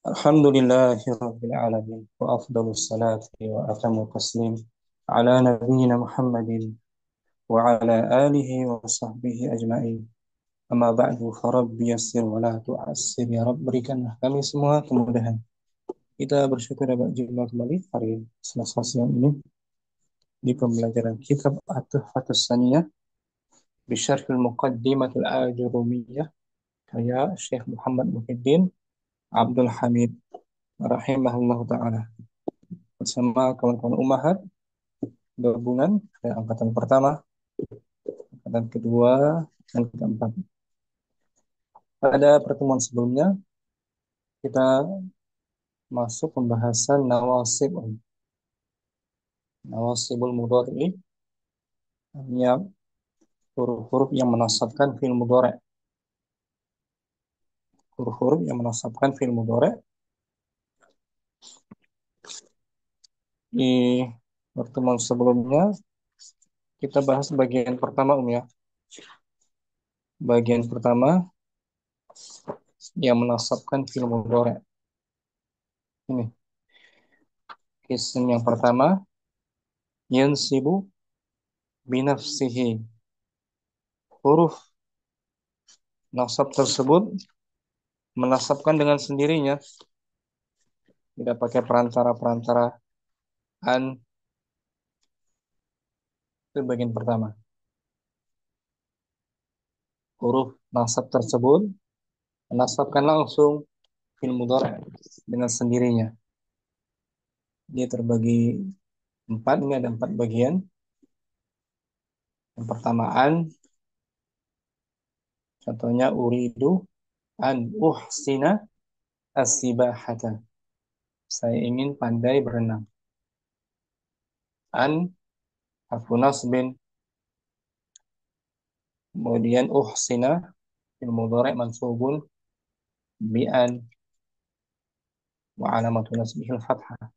الحمد لله رب العالمين وأفضل الصلاة وأتم التسليم على نبينا محمد وعلى آله وصحبه أجمعين. أما بعد فرب يسر ولا تعسر ya Rabb, berikanlah kami semua kemudahan. Kita bersyukur dapat jumpa kembali hari Selasa siang ini di pembelajaran kitab At-Tuhfatus Saniyah Bisyarhil Muqaddimatul Ajurumiyah karya Syekh Muhammad Muhyiddin Abdul Hamid rahimahullah ta'ala bersama kawan-kawan Umahat gabungan dari angkatan pertama, angkatan kedua, dan keempat. Pada pertemuan sebelumnya kita masuk pembahasan nawasibul mudhari, artinya huruf-huruf yang menasabkan fi'il mudhari. Huruf-huruf yang menasabkan fi'il mudhari. Di pertemuan sebelumnya kita bahas bagian pertama ya. Bagian pertama yang menasabkan fi'il mudhari. Ini isim yang pertama yansibu binafsihi. Huruf nasab tersebut menasabkan dengan sendirinya, tidak pakai perantara-perantara an. Itu bagian pertama. Huruf nasab tersebut menasabkan langsung fi'il mudhari dengan sendirinya. Dia terbagi empat, ini ada empat bagian. Yang pertama an, contohnya uridu an uhsina as-sibahata. Saya ingin pandai berenang. An harfu nasbin. Kemudian uhsina fi'il mudhari mansubun bi an wa alamatu nasbihi al-fathah.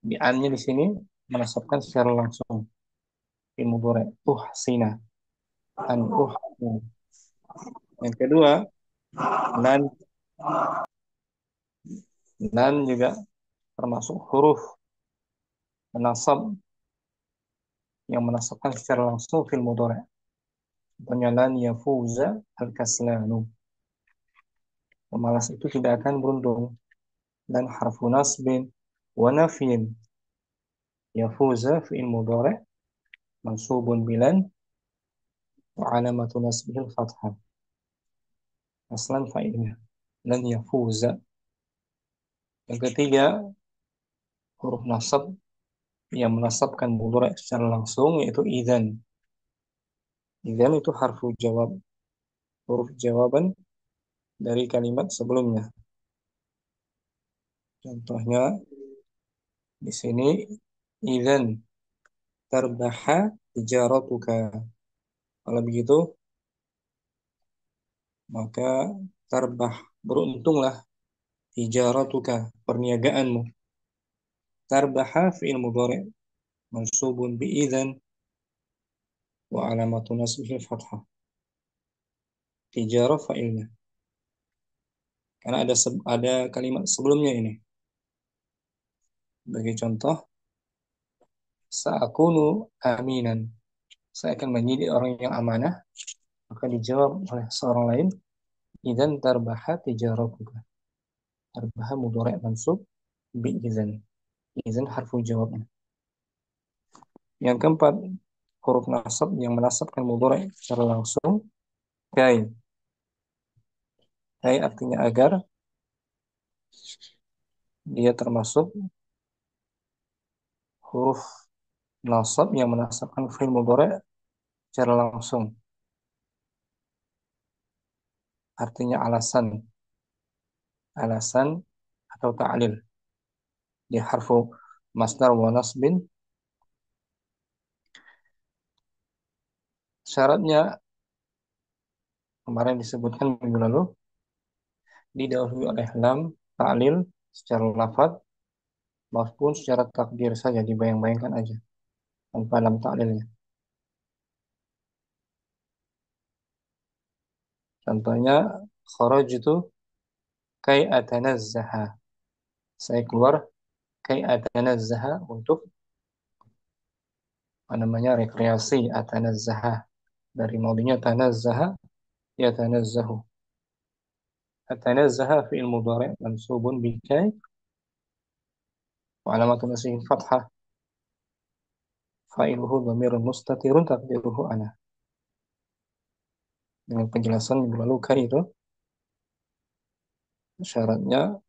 Bi an-nya di sini menasabkan secara langsung fi'il mudhari uhsina an uhsina. Yang kedua lan. Lan juga termasuk huruf menasab yang menasabkan secara langsung fi'il mudhari. Contohnya lan yafuza al-kaslanu. Pemalas itu tidak akan beruntung. Dan harfu nasbin wa nafyin. Yafuza fi'il mudhari mansubun bilan wa alamatu nasbihi al-fathah. Aslan fa'ilnya lan yafuza. Yang ketiga, huruf nasab yang menasabkan mudhari secara langsung yaitu idzan. Idzan itu harfu jawab, huruf jawaban dari kalimat sebelumnya. Contohnya di sini idzan tarbaha tijaratuka. Kalau begitu maka tarbah, beruntunglah, tijaratuka, perniagaanmu. Tarbaha fi'il mudhari mansubun bi idzan wa alamatu nasbihi fathah. Tijarah fa'ilnya. Karena ada kalimat sebelumnya ini. Bagi contoh, sa'akunu aminan. Saya akan menjadi orang yang amanah. Maka dijawab oleh seorang lain, idzan tarbaha tijaratuka. Tarbaha mudhari mansub bi idzan. Idzan harfu jawabnya. Yang keempat, huruf nasab yang menasabkan mudhari secara langsung, kai. Kai artinya agar. Dia termasuk huruf nasab yang menasabkan fi'il mudhari secara langsung. Artinya alasan. Alasan atau ta'lil. Dia harfu masdar wa nasbin. Syaratnya kemarin disebutkan minggu lalu, didahului oleh lam ta'lil secara lafaz maupun secara takdir saja, dibayang-bayangkan aja tanpa lam ta'lilnya. Contohnya kharajtu kai atanazzaha. Saya keluar kai atanazzaha untuk apa namanya rekreasi atanazzaha. Dari maudinya tanazzaha ya tanazzahu. Atanazzaha fi'il mudhari' mansubun bi kai wa alamatun nasbihi fathah fa'iluhu dhamirun mustatirun taqdiruhu ana. Dengan penjelasan minggu lalu kai itu syaratnya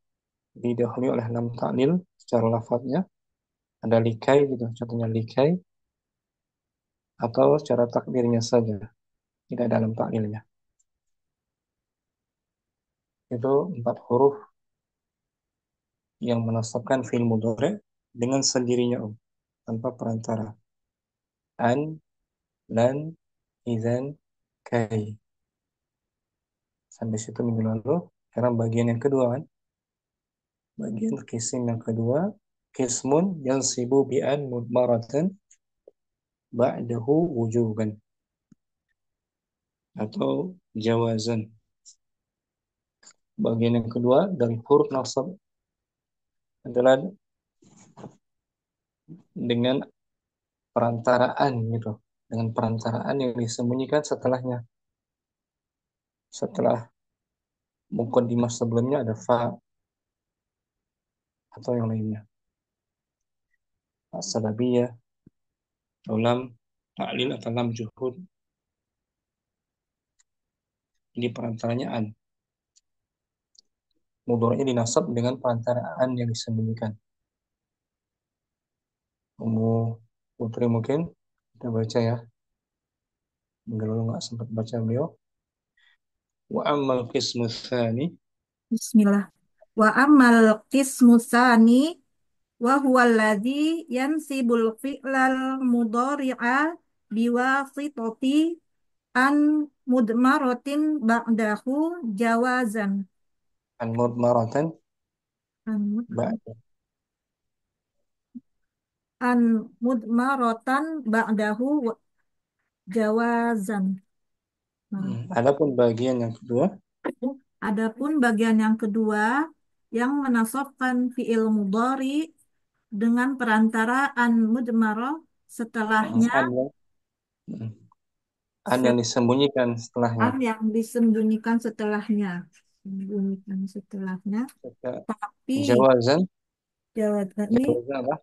didahului oleh lam ta'lil secara lafadznya ada likai gitu contohnya likai atau secara takdirnya saja tidak dalam ta'lilnya itu 4 huruf yang menasabkan fi'il mudhari dengan sendirinya tanpa perantara an lan idzan kai sampai situ minggu lalu. Sekarang bagian yang kedua kan bagian kisim yang kedua kismun yansibu bi'an mudmaratan ba'dahu wujuban atau jawazan. Bagian yang kedua dari huruf nasab adalah dengan perantaraan gitu, dengan perantaraan yang disembunyikan setelahnya. Setelah mukaddimah sebelumnya ada fa atau yang lainnya. As-sababiyah, atau lam ta'lil atau lam juhud. Ini perantaranya an. Mudhari'nya dinasab dengan perantaraan yang disembunyikan. Ummu Putri mungkin kita baca ya. Minggu lalu nggak sempat baca beliau. Wa ammal qismu tsani. Bismillah. Wa amal qismu tsani wa huwa alladhi yansibul fi'lal mudhari'a biwasitati an mudmaratin ba'dahu jawazan. An mudmaratan An ba'da. an mudmaratan ba'dahu jawazan. Nah, Adapun bagian yang kedua, adapun bagian yang kedua yang menasabkan fi'il mudhari dengan perantaraan mudmarah setelahnya an yang mm, an yang disembunyikan setelahnya. yang disembunyikan setelahnya. Disembunyikan setelahnya. Kata Tapi jawazan, jawaban ini jawazan apa?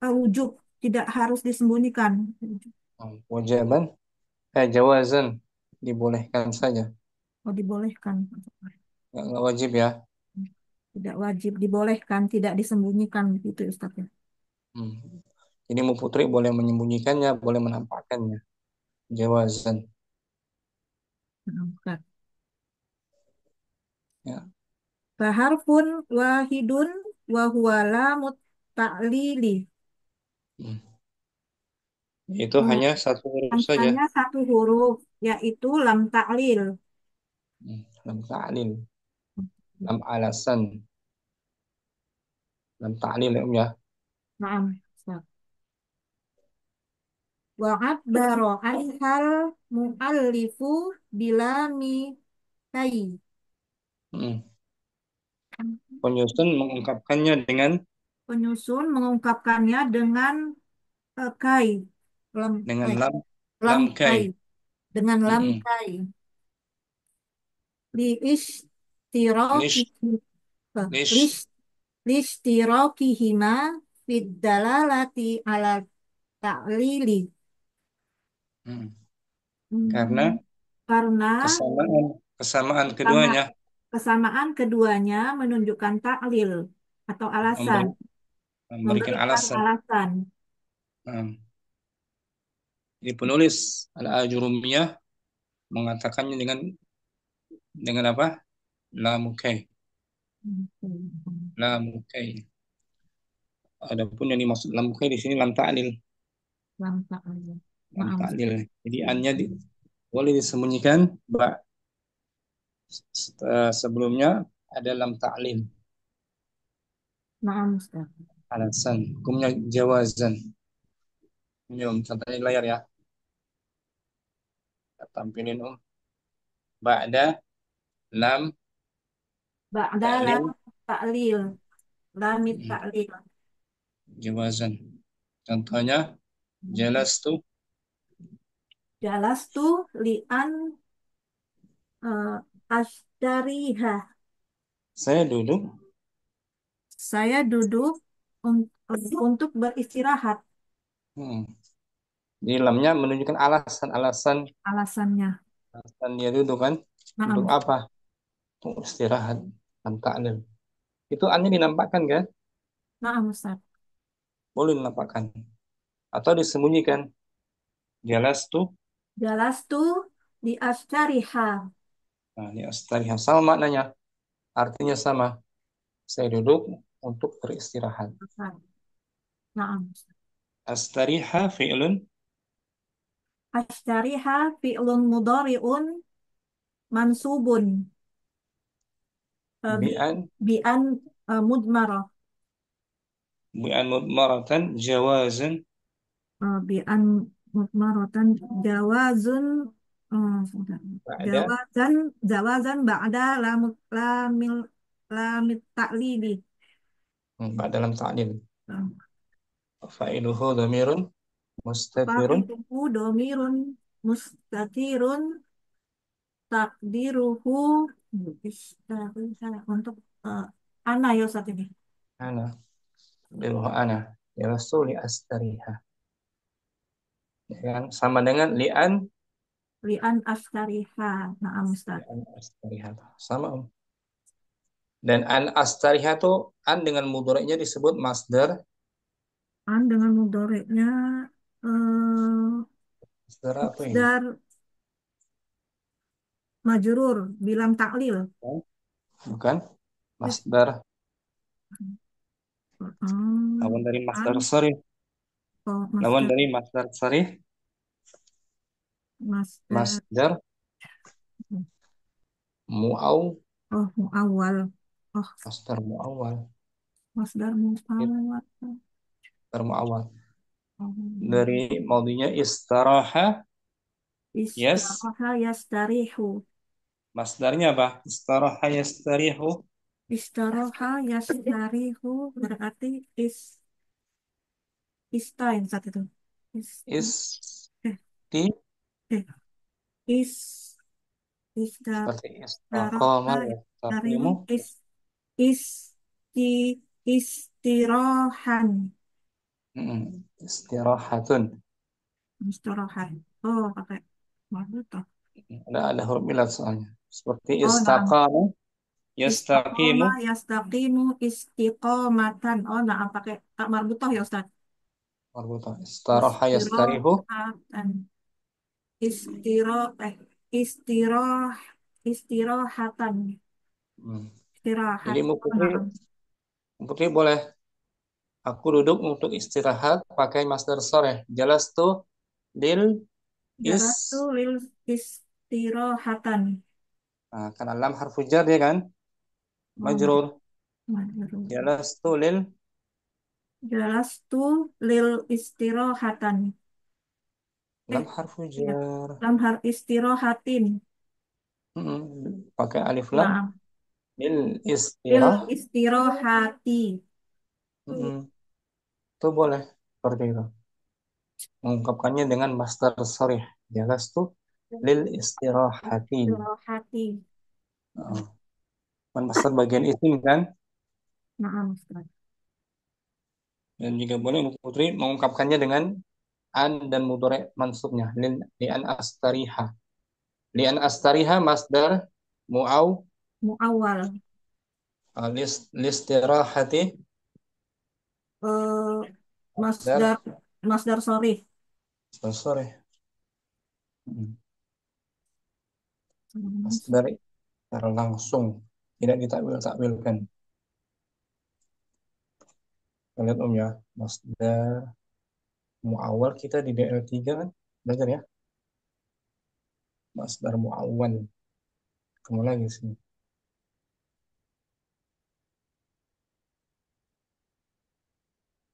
wujub tidak harus disembunyikan. Wajaban, jawazan dibolehkan saja, Oh, dibolehkan. nggak wajib ya. Tidak wajib, dibolehkan, tidak disembunyikan gitu Ustaz ya. Hmm. Jadi Mu Putri boleh menyembunyikannya, boleh menampakkannya. Jawazan, Nah, Ustaz. ya. Faharfun wahidun wa huwa lamut ta'lili. Hmm. Itu hanya satu huruf saja. Hanya satu huruf, yaitu lam ta'lil. Lam ta'lil, lam alasan, lam ta'lil ya, ya. Naam. Wa abbaro anhal mu'allifu bilami kai. Hmm. Penyusun mengungkapkannya Penyusun mengungkapkannya dengan kai. Lam dengan kai. lam Lam lam kai. kai. Dengan lam Mm-mm. kai. Li ishtiraki Lish, lish. lis Lishtirakihima fid dalalati ala ta'lili. Mm. Karena Hmm, karena kesamaan kesamaan sama keduanya kesamaan keduanya menunjukkan taklil atau alasan, memberikan memberikan alasan. alasan. Nah, jadi penulis Al-Ajurumiyah mengatakannya dengan apa? La mukai, la mukai. Adapun yang dimaksud lam mukai di sini lam ta'lil, Lam ta'lil. lam Naam. ta'lil. Jadi annya boleh disembunyikan, sebelumnya ada lam ta'lil, Naam, Ustaz. alasan. Hukumnya jawazan. Ini contohnya di layar ya. Kita tampilin Ba'da lam Ba'da lam ta'lil, ta'lil. Lamit hmm, ta'lil. jawazan. Contohnya, jelas tuh, Jalas tu li'an ashtariha. saya duduk, Saya duduk untuk beristirahat. hmm. Di lamnya menunjukkan alasan-alasan Alasannya. alasan dia duduk kan, untuk Naam. apa? Untuk istirahat, lam ta'lil. Itu annya dinampakkan kan? Naam, Ustaz. Boleh dinampakkan. Atau disembunyikan. Jelas tuh, Jalas tu di ashtariha. nah, ini astariha. Sama maknanya. Artinya sama. Saya duduk untuk beristirahat. Naam. Astariha fi'lun Ashtariha fi'lun mudhari'un mansubun bi bi'an bi'an mudmarah. bi'an mudmaratan jawazan Bi'an mudmaratan jawazun sebentar. ba'da jawazan jawazan ba'da lamil lamit ta'lili. dalam ta'lil. Fa'iluhu dhamirun mustatirun Fa'iluhu domirun mustatirun takdiruhu untuk ana ya saat ini. ana biluhu ana ya rasuli astariha, ya kan? Sama dengan Li'an astariha. Naam Ustaz. li'an astariha sama dan an astariha tuh an dengan mudhari'nya disebut masdar. An dengan mudoreknya Masdar apa ini? masdar majrur bilam taklil. Bukan Eh, masdar, lawan dari masdar an sarih, oh lawan masdar dari masdar sarih masdar masdar mu'aw oh muawwal oh masdar mu'awwal masdar itu muawwal masdar mu'awwal oh, dari maudinya istaraha. Yes, istiraha yastarihu. masdarnya apa? Istaraha yastarihu. Istiraha yastarihu berarti istain saat itu. Isti, Isti eh, eh, is seperti istiraha istaqama yastarihu yastaqimu. isti istirahan Istirahatun. istirahat. Oh pakai marbut toh. Ada huruf milad soalnya. Seperti Oh nah istaqama yastaqimu. istiqomah yastaqimu istiqomatan. Oh nah pakai tak marbut toh ya Ustaz. Marbuta. Istaraha yastarihu. Istirahatan istiro istiroh istirahatan Hmm. Jadi istirahat. Mu Oh Putri, nah Mu Putri boleh. Aku duduk untuk istirahat pakai masdar sore. Jelas tuh lil is. jalas tuh lil istirahatan. Nah, karena lam harfu jar ya kan? Oh Majrur. majrur. Jelas tuh lil Jalas tuh lil istirahatan. lam Eh, harfu iya. jar. Lamhar istirahatin. Pakai alif lam Nah, lil lil istirah. istirahati. Mm-mm. Itu boleh seperti itu. Mengungkapkannya dengan masdar sharih. Jelas tuh lil istirahati. Istirahati. Heeh. Kan masdar bagian isim kan? Nah, Ustaz. Dan juga boleh Ibu Putri mengungkapkannya dengan an dan mudhari mansubnya. Lian astariha. Lian astariha masdar mu'aw Muawal. listirahati Eh, masdar masdar masdar sorry. masdar sharih. Masdar secara langsung tidak ditakwil-takwilkan. Kita lihat ya, masdar muawal kita di DL3 kan belajar ya, masdar muawal. Kemana lagi sih?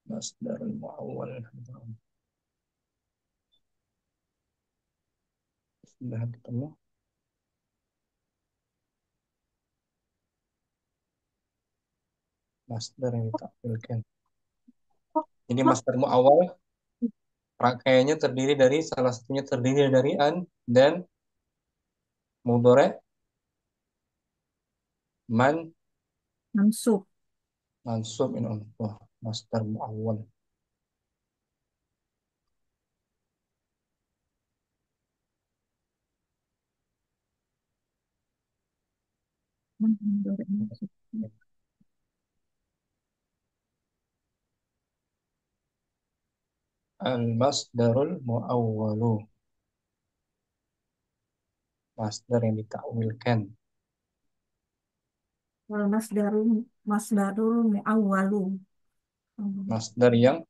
Masdar muawal. Sudah ketemu. Masdar yang ditakwilkan. Jadi masdar muawwal rangkaiannya terdiri dari salah satunya terdiri dari an dan mudhari man Mansub. mansub in Allah. Masdar muawwal. Mansub. Al masdarul muawwalu. Masdar yang ditakwilkan. Wal masdarul muawwalu. Masdar yang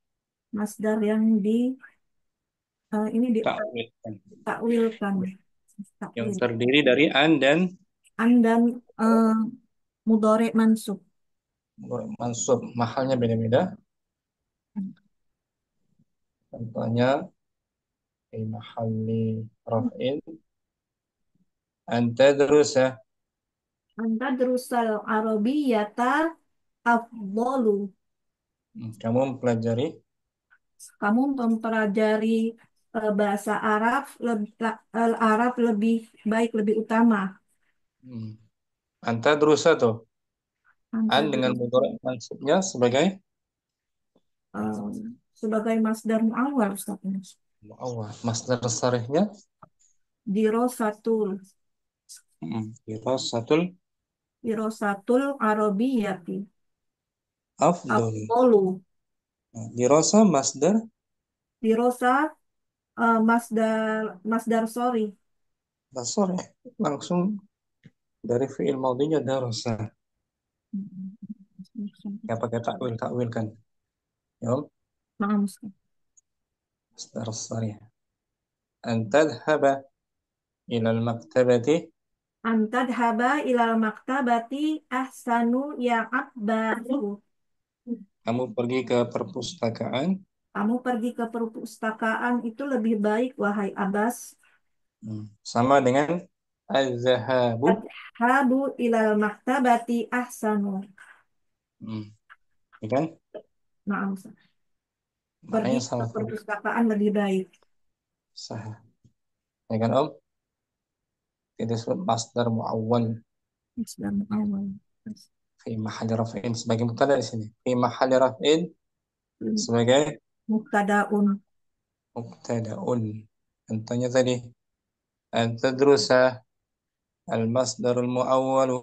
Masdar yang ini ditakwilkan. ditakwilkan. Yang Takwil. terdiri dari an dan An dan mudhari mansub. mansub. Mahalnya beda-beda. Contohnya fi mahalli raf'in anta drusa. Anta drusal arabiyyata afdalu. Kamu mempelajari Kamu mempelajari bahasa Arab, Arab lebih baik, lebih utama. hmm, anta drusa tuh. An Anta dengan mudhari mansubnya sebagai eh, sebagai masdar muawwal Ustaz. muawwal. Masdar sarihnya Dirosatul, dirasatul dirosatul arabiyyati afdal. afdalu. Dirasa masdar Dirosa masdar sorry. basar ya. Langsung dari fi'il madinya darasa. Ya pakai takwil kan. Ya, Maaf, Ustaz. masdar sarih. An tadhhaba ila al-maktabati. Antadhaba ilal maktabati ahsanu ya abbaru. Kamu pergi ke perpustakaan. Kamu pergi ke perpustakaan itu lebih baik, wahai Abbas. Sama dengan az-zahabu. Adhabu ilal maktabati ahsanu. Hmm, ya kan? Maaf, Ustaz. Pergi Maknanya ke sama tadi. perpustakaan lebih baik. Sah. Ya kan Om? Itu disebut masdar muawwal Islam awal. fi mahalli raf'in sebagai mubtada di sini. Fi mahalli raf'in sebagai Muktadaun. mubtada'un. Contohnya tadi an tadrusa al-masdarul muawwalu.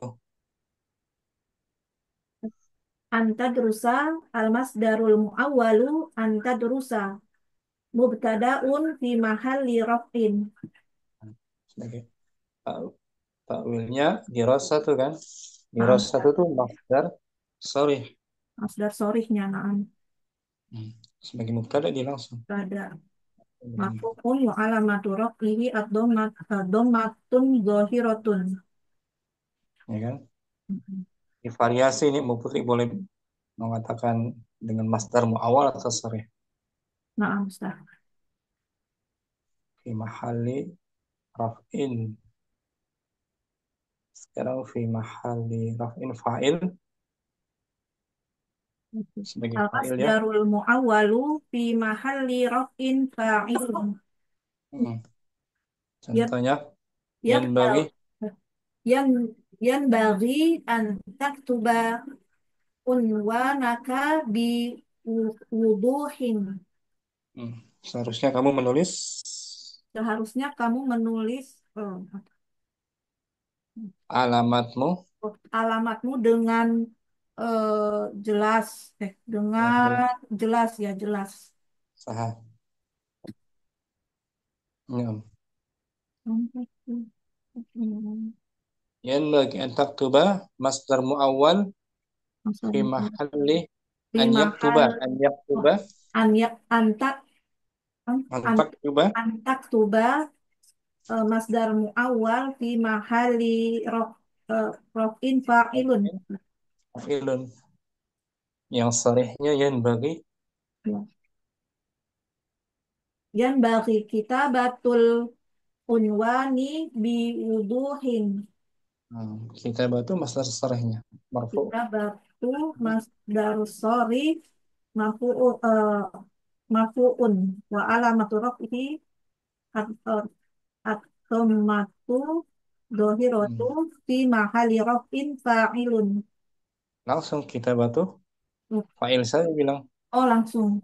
Anta drusa al-masdarul muawwalu anta drusa. Mubtadaun fi mahalli raf'in. Sebagai takwilnya dirasatu kan? Maaf, Dirasatu itu masdar sharih. masdar sorihnya na'am. Hmm. Sebagai mubtada dia langsung. Pada marfu'un wa alamatu raf'ihi ad-dhammatun zahiratun. Ya kan? Di variasi ini Mufti boleh mengatakan dengan masdar muawwal atau sharih. Na'am, Ustaz. Fi mahalli raf'in. Sekarang fi mahalli raf'in fa'il sebagai fa'il ya. Al-masdarul mu'awwalu fi mahalli raf'in fa'ilun. Hmm. Yap, Contohnya yap, yang bagi yan yan bagi an taktuba unwanaka bi wuduhin. seharusnya kamu menulis Seharusnya kamu menulis alamatmu alamatmu dengan jelas, yang dengan jelas. jelas ya jelas. Sah. Ya. Yang bagi an taktuba masdar muawwal fi mahalli Di an mahal yaktuba an yaktuba anyak antak an an- taktuba antak tuba masdar muawwal fi mahali rofin fa'ilun. fa'ilun yang sharihnya yang bagi Ya. Yan bagi kita batul unwani bi wuduhin. Kita batu masdar sarihnya marfu. Kita batu masdar sorry mafu uh, mafuun wa alamatu rafihi at at dhammatu Hmm. dohiratu fi mahali rafin fa'ilun. Langsung kita batu fa'il saya bilang. Oh langsung.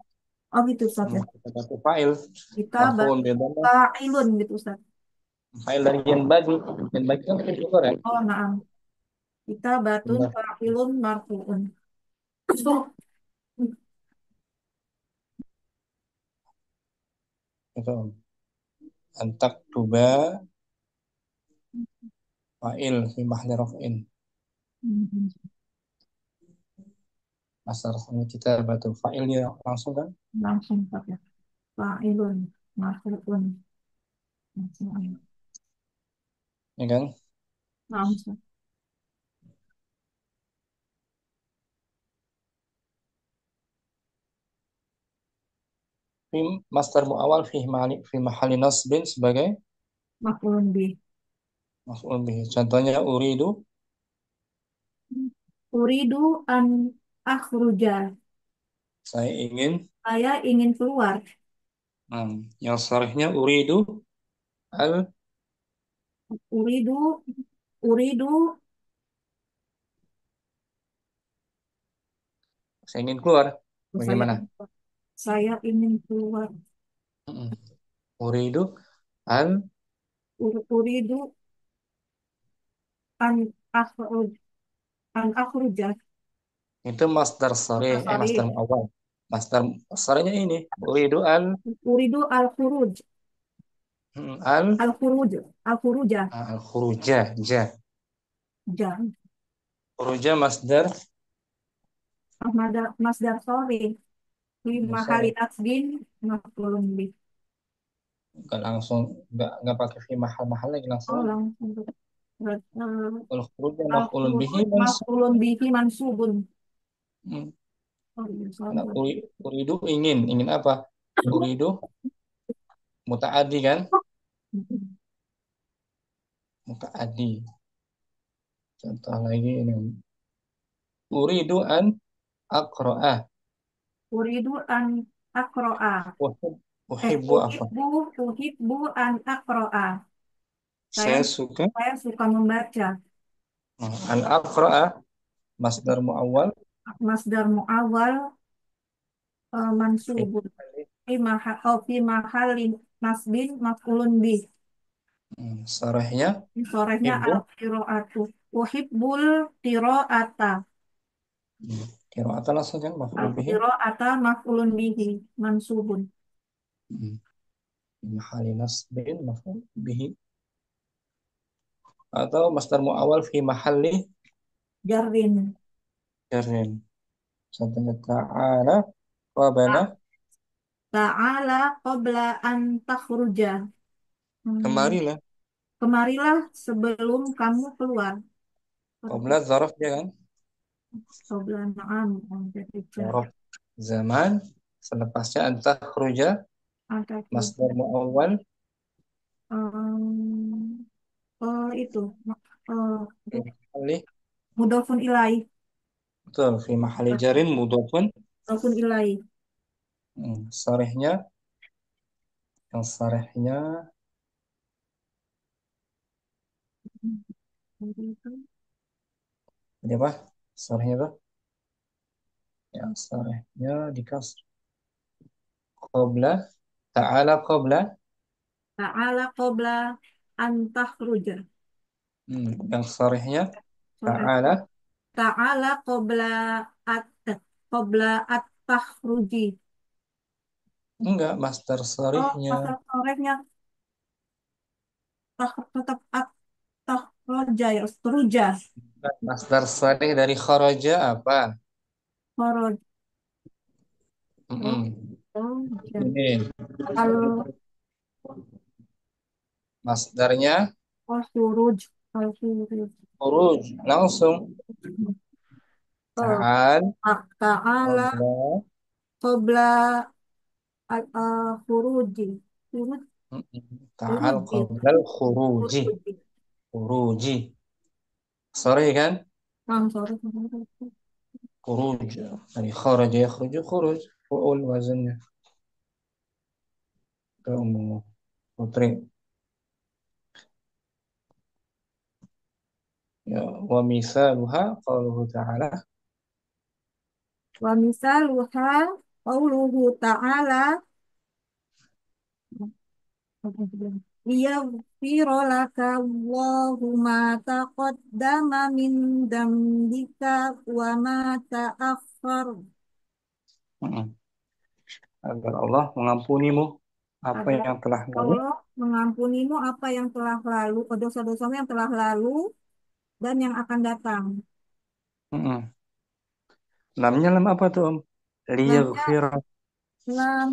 Oh gitu Ustaz ya. Kita batu fa'il Kita marfuun batu bil dhammah. fa'ilun gitu Ustaz. Fa'il dari yang bagi kan fi'il mudhari'. Oh naam. Kita batun Benar. fa'ilun marfu'un. Itu antak tuba fa'il fi mahli raf'in. Masdar ini kita batu fa'ilnya langsung kan, Langsung Ustaz ya. Fa'ilun marfu'un. ya kan? Langsung. Fi masdar muawal fi mahali nasbin sebagai Maf'ulun bih. maf'ul bihi. Contohnya uridu, Uridu an akhruja. saya ingin. Saya ingin keluar. Yang sharihnya uridu al, Uridu, uridu, saya ingin keluar. saya Bagaimana? saya ingin keluar. Mm. Uridu al, Uridu an akhruj an akhruja. itu masdar sharih, masdar Sorry. muawal. Masdar sharihnya ini uridu al, Uridu al khuruj. al, Al khuruj. Al khuruja. al khuruja, ja. Ja. Khuruja masdar Masdar sorry. Di mahali sharih. nasbin maf'ulun bih. Nggak langsung, nggak pakai fi mahal-mahal lagi, langsung Oh aja. langsung. Kalau khuruja Al maf'ulun bihi khuruj mansub. maf'ulun bihi mansubun. Hmm. Oh iya, Karena sorry. uridu ingin apa? Uridu mutaaddi kan? Mutaaddi. Contoh lagi ini. Uridu an aqra'ah. Uridu an akro'a. Uhibbu apa? Uhibbu an akro'a. Saya Saya suka saya suka membaca. an aqra'ah masdar muawwal. Masdar muawwal Fi- mansubun. Fi mahalin nasbin maf'ulun bih. Sarahnya Sorenya hibbu. al qiraatu. Uhibbul qiraata. Qira'atan langsung kan Al maf'ul bihi. qiraata maf'ulun bihi mansubun. Hmm. Mahali nasbin maf'ul bihi. Atau masdar muawwal fi mahalli Jarrin. jarrin. Contohnya ta'ala qabala. Ta'ala qabla an takhruja. Hmm, Kemarilah. Kemarilah sebelum kamu keluar. Qabla zaraf dia kan. Qabla na'am. Ketika Zaraf zaman. Selepasnya antah khuruja ada masdar muawwal itu eh, fi mahalli, mudhofun ilaih. betul, fi mahalli jarin mudhafun. Mudhofun ilaih. Sarihnya, yang sarihnya ini apa? Sarihnya apa? Yang sarihnya dikasih qabla, ta'ala qabla. Ta'ala qabla an takhruja. Yang sarihnya Sore. ta'ala Ta'ala at qabla at takhruji. enggak, masdar Oh, sarihnya. pasal koreknya tetap at takhruja ya, takhruja. Masdar sarih dari kharaja apa? Kharaj. Oh, Mm-mm. oh, ya. Ini Al masdarnya Khuruj. Al khuruj. khuruj langsung. Oh, Ta'al ta'ala qabla. qabla al khuruji. Ta'al Khuruji. qabla khuruji. Khuruji. Khuruji. Sorry kan? Sorry. Khuruj. Dari kharaja yakhruju khuruj. Fu'ul wazannya. Ke umum putri. Ya, wa misaluha qauluhu ta'ala. Wa misaluha qauluhu ta'ala liyaghfira laka Allahu ma taqaddama min dambika wa ma ta'akhkhar. Mm-mm. Agar Allah mengampunimu apa Agar yang telah lalu. Allah mengampunimu apa yang telah lalu, dosa-dosamu yang telah lalu dan yang akan datang. Mm-mm. Lamnya lam apa tuh Om? Lamnya Liyaghfir. lam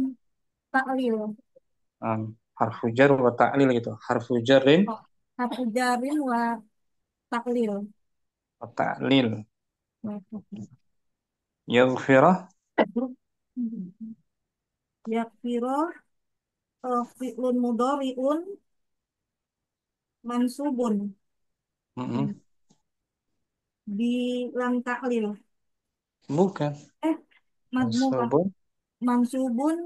ta'lil. Harfu jar wa ta'lil gitu. Harfu jarrin Oh, harfu jarin wa ta'lil. wa ta'lil. Yaghfirah. Yakfiro fi'lun mudhari'un mansubun Mm-mm. di lam ta'lil. Bukan. Eh, madmumah. Mansubun. Mansubun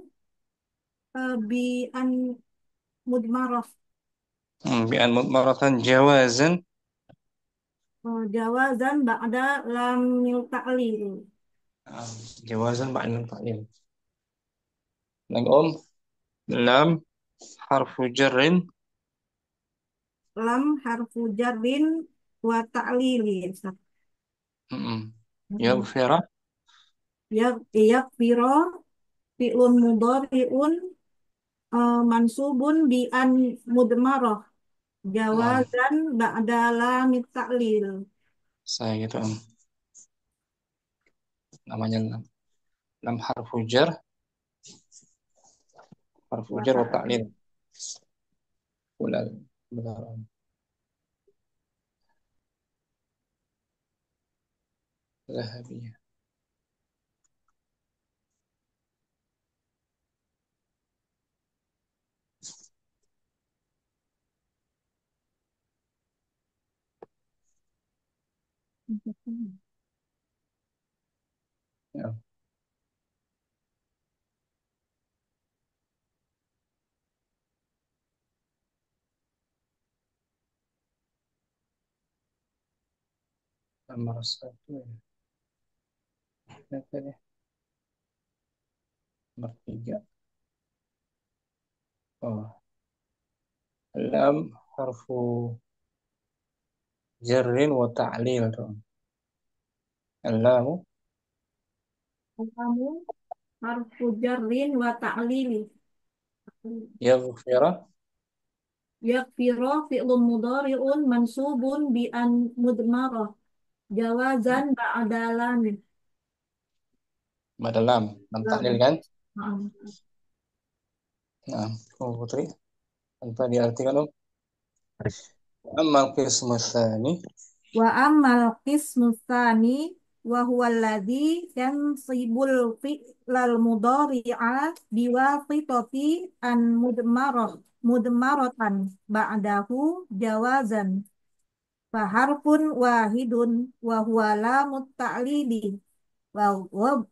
bi an mudmarah. Bi an mudmaratan jawazan. Jawazan ba'da lam ta'lil. Jawazan ba'da ta'lil. Lagi Om. Lam harfu jarrin. Lam harfu jarrin wa ta'lili. Mm-mm. Mm-mm. Yaghfirah. Yakfiro fi'lun mudhari'un mansubun bi an mudmarah. Nah, Jawazan ba'da lam ta'lil. saya gitu Om. Namanya lam. Lam harfu jar. Harfu Wa jar wa ta'lil. ta'lil. Ulal. Benar Om. Zahabiyah. Ya. Nomor satu ya. Apa nih? Nomor tiga. Oh. Lam harfu jarrin wa ta'lil tuh. Lamu Kamu harfu jarrin wa ta'lili. yaghfirah. Yakfiro fi'lun mudhari'un mansubun bi an mudmarah. Jawazan ba'da lam. Pada lam. Lam ta'lil Lam. kan? Naam. Nah, oh, Putri. Tanpa diartikan Om. Amal qismu tsani. Wa ammal qismu tsani wa huwa alladhi yansibul fi'lal mudhari'a biwasitati an mudmaratan ba'dahu jawazan. Faharfun wahidun wa huwa lamut ta'lili wa wa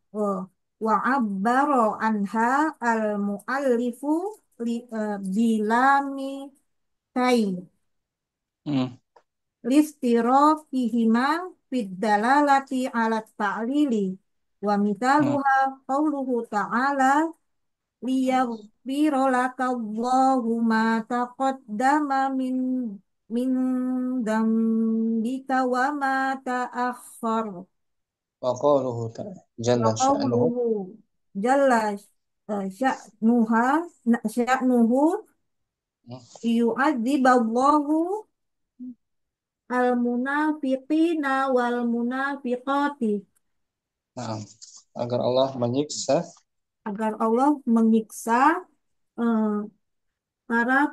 wa abbaro anha al muallifu bilami kai Hmm. listirofihima fid dalalati ala ta'lili wa Hmm. mithaluha qauluhu ta'ala liyaghfira laka Allahu ma taqaddama min dambika wa ma ta'akhkhar. Wa qaluhu ta'ala. Wa Jalla sya'nuhu. qauluhu jalla sya'nuha sya'nuhu Hmm. yu'adziballahu al-munafiqina wal munafiqati Nah, agar Allah menyiksa agar Allah menyiksa eh, para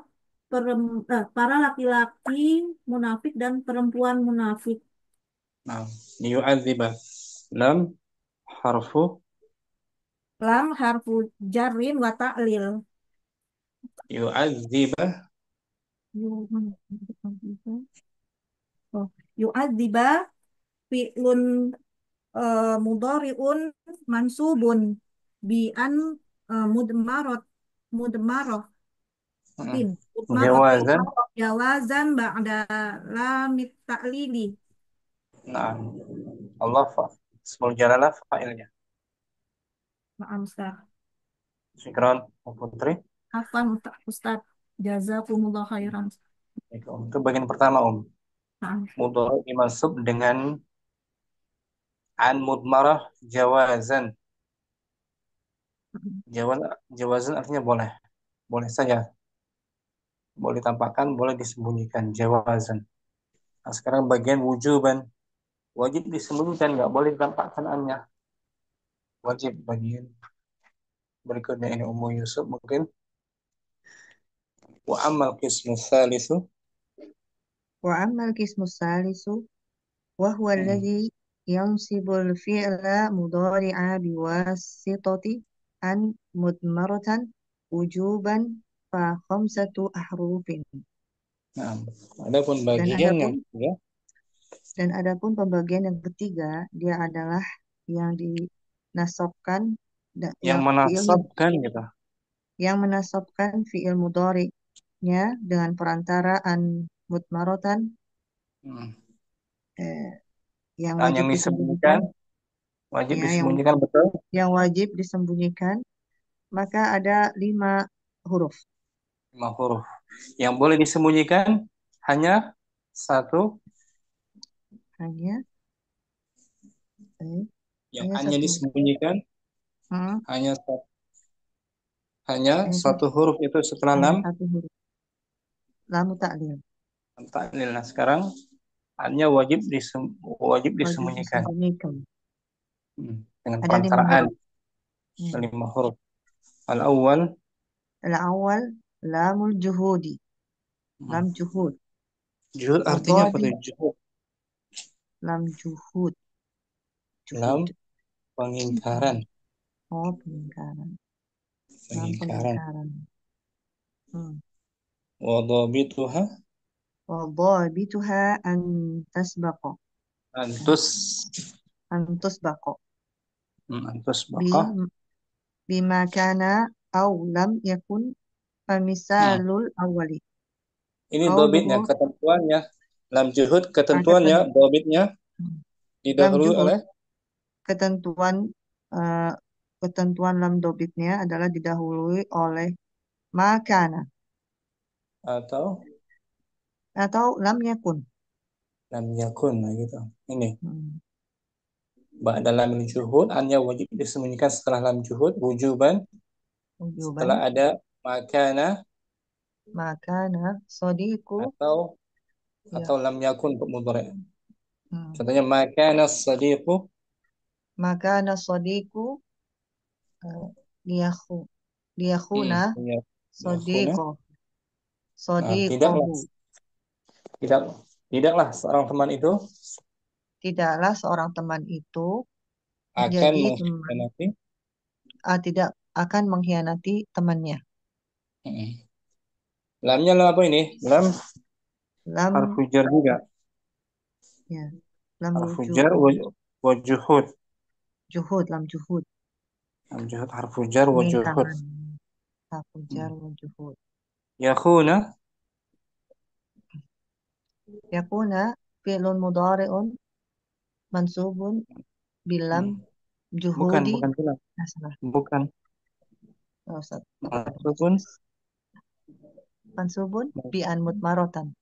para laki-laki munafik dan perempuan munafik. nah, liyu'adziba. Lam harfu Lam harfu jarrin wa ta'lil. yu'adziba. Oh. Yu'adziba fi'lun mudhari'un mansubun bi an mudmarot mudmaroh Mm. tin mudmarotin Jawazan. jawazan ba'da lamit ta'lili. Nah, Allah ismul jalalah fa'ilnya. Maaf Ustaz. Syukran, Putri. Afwan Ustaz. Jazakumullah khairan. Baik, Itu bagian pertama, Maaf. Mudhari dimansub dengan an mudmarah jawazan. Jawazan artinya boleh. Boleh saja. Boleh ditampakkan, boleh disembunyikan. Jawazan. Nah, sekarang bagian wujuban. Wajib disembunyikan, nggak boleh ditampakkan annya. Wajib bagian berikutnya ini Yusuf mungkin. Wa amal qismu tsalitsu. وأما القسم الثالث وهو Hmm. الذي ينصب الفعل مضارعا بواسطة أن مضمرة وجوبا فخمسة أحرف Nah, adapun dan bagian yang adapun ketiga, dan adapun pembagian yang ketiga dia adalah yang dinasabkan yang yang fiil menasabkan gitu. yang menasabkan fiil mudhari'nya dengan perantaraan mudmaratan Hmm. eh, yang Dan wajib yang disembunyikan disembunyikan, wajib ya disembunyikan betul. yang wajib disembunyikan maka ada 5 huruf 5 huruf. Yang boleh disembunyikan hanya satu, hanya eh, yang hanya hanya satu disembunyikan hmm, hanya hanya hanya satu huruf itu setelah hanya lam. satu huruf lamu taklil Taklil. Nah, sekarang hanya wajib wajib disembunyikan. disembunyikan Dengan ada lima perantaraan huruf hmm. 5 huruf. Al-awwal. Al-awwal lamul juhudi Hmm. lam juhud Juhud artinya apa wadadi tuh? Juhud. lam juhud Lam juhud pengingkaran. oh pengingkaran lam Pengingkaran. pengingkaran hmm. Wadhabituha Wadhabituha an tasbaqa antus. an tusbaqa Antus bi baqah. bima kana au lam yakun Hmm. famisalul awali Ini qauluhu dhabitnya, ketentuannya. Lam juhud ketentuannya, keten dhabitnya lam didahului juhud oleh ketentuan eh, ketentuan lam dobitnya adalah didahului oleh makana atau atau lam yakun lam yakun, nah gitu. Ini hmm. ba'da lam juhud hanya wajib disembunyikan setelah lam juhud wujuban, setelah Wujuban ada makana makana sodiku atau ya lam yakun untuk mudhari'. hmm. Contohnya makana sadiqu. Makana sodiku liyahu liyahuna Ya, yakhuna. sodiko Tidaklah sodikohu tidak tidaklah seorang teman itu tidaklah seorang teman itu akan menjadi teman mengkhianati. tidak akan mengkhianati temannya Mm. Lamnya lam apa ini? Lam lam harfu jar juga. ya lam Harfu rujuk jar wa juhud. juhud lam juhud Lam juhud harfu jar wa juhud. pengingkaran Mm. jar wa juhud Yakhuna. yakuna fi'lun mudhari'un mansubun bilam Mm. Bukan, juhudi bukan bilang. salah Bukan. oh, Ustaz. Mansubun. Mansubun bi an mutmarotan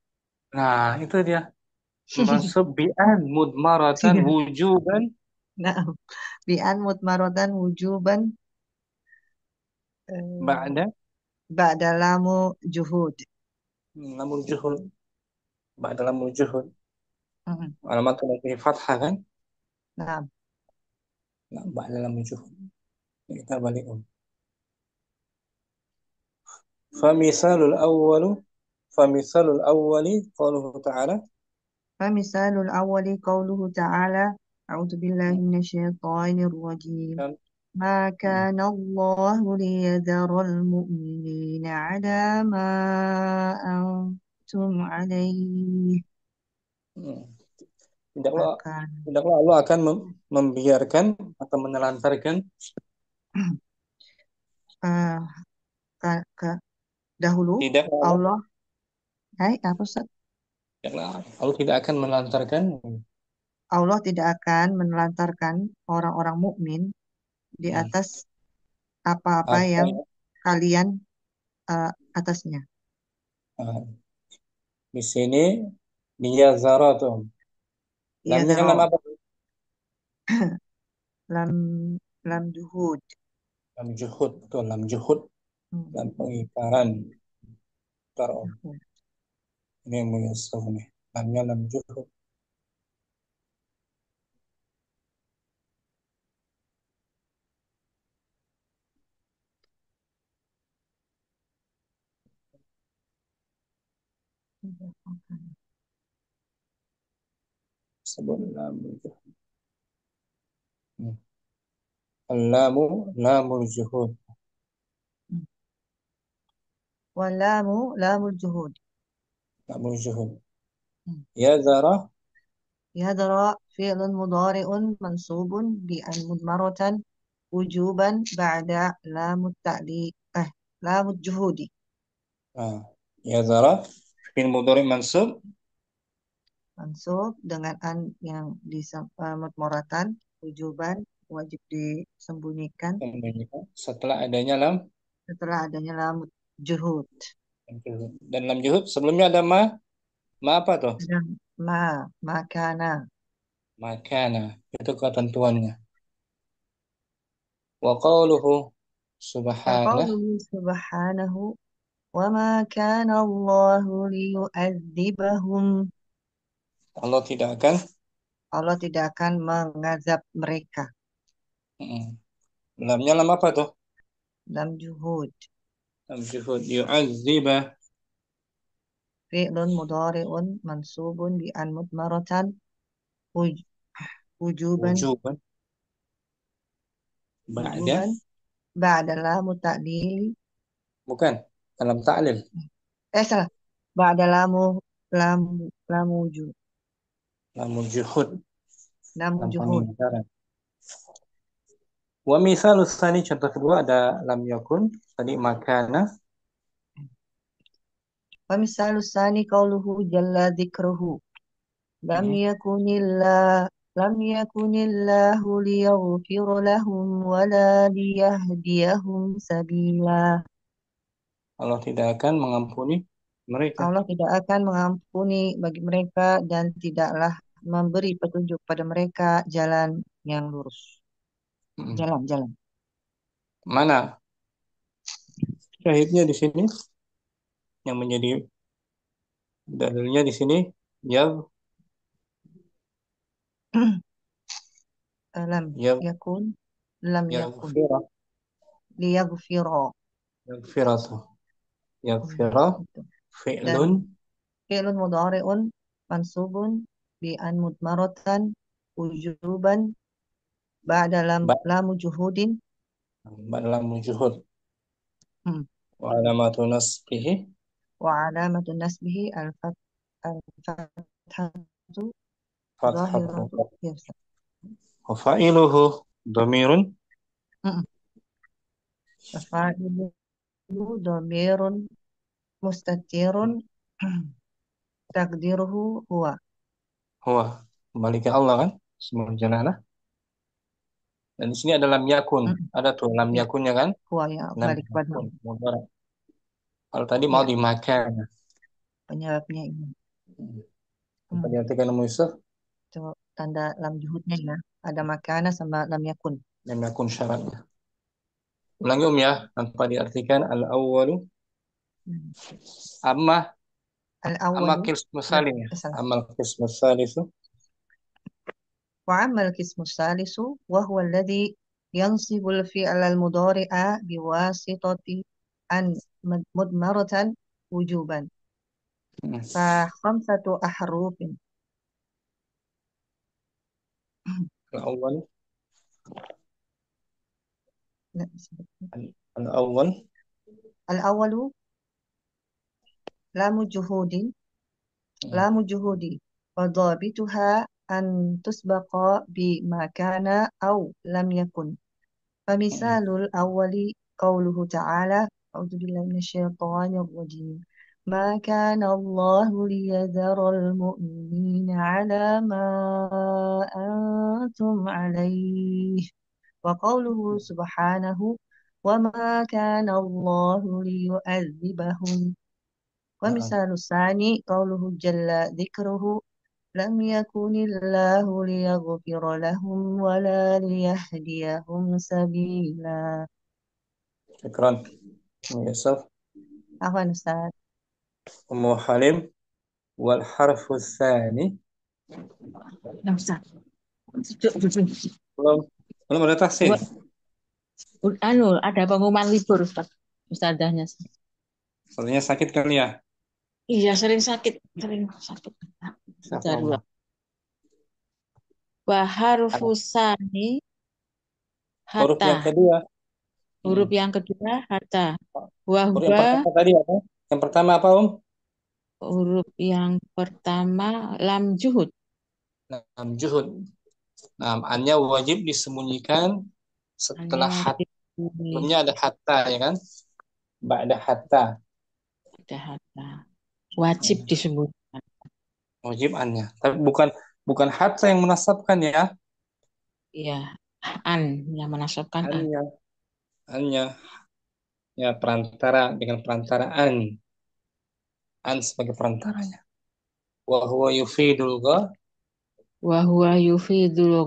Nah, itu dia. Mansub bi'an mudmaratan wujuban. nah bi an mutmarotan wujuban eh, Ba'da ba'da lamu juhud lamul juhud. Ba'da lamul juhud. Mm-mm. Alamat fi fathah kan? nah Nah, ba'da lamul juhud. Kita balik. فمثال الأول فمثال الأول قوله تعالى. فمثال الأول قوله تعالى أعوذ بالله من الشيطان الرجيم kan ما كان الله ليذر المؤمنين على ما أنتم عليه Tidaklah akan tidaklah Allah akan membiarkan atau menelantarkan. eh, ke dahulu Tidaklah Allah, Allah, apa Ustaz? tidaklah Allah tidak akan menelantarkan Allah tidak akan menelantarkan orang-orang mukmin di hmm, atas apa-apa apa yang ya, kalian atasnya. ah, di sini dia zaratum. Iya Lamnya zaro, lam apa? lam lam juhud. Lam juhud, betul, lam juhud, Hmm, lam pengingkaran. Bentar, juhud. ini yang muyassar nih. Lamnya lam juhud. Sebut lam juhud. Hmm. Lamu lamul juhud. Walamu lamul juhud. Lamul juhud. Hmm. Ya Zara, يدرى فعل مضارع منصوب بأن مضمرة وجوبا بعد لام التعليق لام الجهود. ah, ya Zara, fil mudhari mansub, Mansub dengan an yang mudmaratan wujuban wajib disembunyikan setelah adanya lam setelah adanya lam juhud. juhud. Dan lam juhud sebelumnya ada ma apa tuh? Ada makana. Makana, itu ketentuannya. Wa qawluhu subhanah, وقوله سبحانه وما كان الله ليؤذبهم. Allah tidak akan Allah tidak akan mengazab mereka. mm, lamnya lam apa tuh? Lam juhud. Lam juhud yu'azzibah Fi'lun mudhari'un mansubun bi an mudmaratan wuj- wujuban wujuban ba'da, wujuban ba'da lamu ta'lili. bukan dalam ta'lil, Salah. Ba'da lamu lamu wujud. lamul juhud, Lamu lam juhud. pengingkaran. Wa misal tsani, contoh kedua ada lam yakun, tadi makana, Wa misalu sani qauluhu jalla dzikruhu. Lam mm, yakunillah lam yakunillahu liyaghfira lahum wala liyahdiyahum sabila. Allah tidak akan mengampuni mereka. Allah tidak akan mengampuni bagi mereka dan tidaklah memberi petunjuk pada mereka jalan yang lurus. Mm. Jalan-jalan. Mana syahidnya di sini yang menjadi dalilnya di sini ya Lam ya yakun, lam yakun. yaghfira, Liyaghfira. yaghfiratu, yaghfira Gitu. Dan fi'lun fi'lun mudhari'un mansubun bi an mudmaratan wujuban ba'da lamu juhudin. dalam juhud Hmm. wa alamatu nasbihi Wa alamatu nasbihi al-fathatu fathatu zahiratu. Ya, Ustaz. wa fa'iluhu dhamirun Mm-mm. Fa'iluhu dhamirun mustatirun takdiruhu huwa. huwa, kembali ke Allah kan semua jalalah. Dan di sini ada lam yakun, Mm-mm. ada tuh lam Ya, yakunnya kan, huwa ya lam balik kepada yakun Allah. mudhari. Kalau tadi mau Ya, dimakan, penyebabnya ini. apa Hmm. diartikan Yusuf? Itu tanda lam juhudnya ya. Ada makana sama lam yakun. Lam yakun syaratnya. Ulangi ya, tanpa diartikan al-awwalu Hmm. amma amma Al-awwalu. qismu Ya, salim ya. salah. Amal qismu salisu وأما القسم الثالث وهو الذي ينصب الفعل المضارع بواسطة أن مضمرة وجوبا hmm. فخمسة أحرف. Al-awwal لا، al-awwal الأول لام جهود. hmm. لام جهود وضابطها أن تسبق بما كان أو لم يكن. فمثال الأول قوله تعالى: أعوذ بالله من الشيطان الرجيم، ما كان الله ليذر المؤمنين على ما أنتم عليه. وقوله سبحانه: وما كان الله ليعذبهم. ومثال الثاني قوله جل ذكره: لم يكن الله ليغفر لهم ولا ليهديهم سبيلا. Syukran. Yusuf. Afwan Ustaz. Ummu Halim. Wal harfu tsani. Nah, Ustaz. Duduk. Belum. Belum ada tahsin. Ada pengumuman libur, Ustaz. Ustazahnya. Sepertinya sakit kali ya. Iya, sering sakit. Kita dua. Astagfirullah. Waharfusani Huruf yang hatta. kedua. Huruf yang kedua hatta. Huruf yang Wahwa pertama tadi apa? Yang pertama apa, huruf yang pertama lam juhud. Lam juhud. Nah, annya wajib disembunyikan Hanya setelah hat. wajib ini Sebelumnya ada hatta ya kan? Ba'da hatta. ada hatta. Wajib disebutkan. Wajib annya. Tapi bukan hatta yang menasabkan ya. Iya, an yang menasabkan an. Annya. Annya. Ya, perantara dengan perantaraan. An sebagai perantaranya. Wa huwa yufidul gha. Wahwa yufidul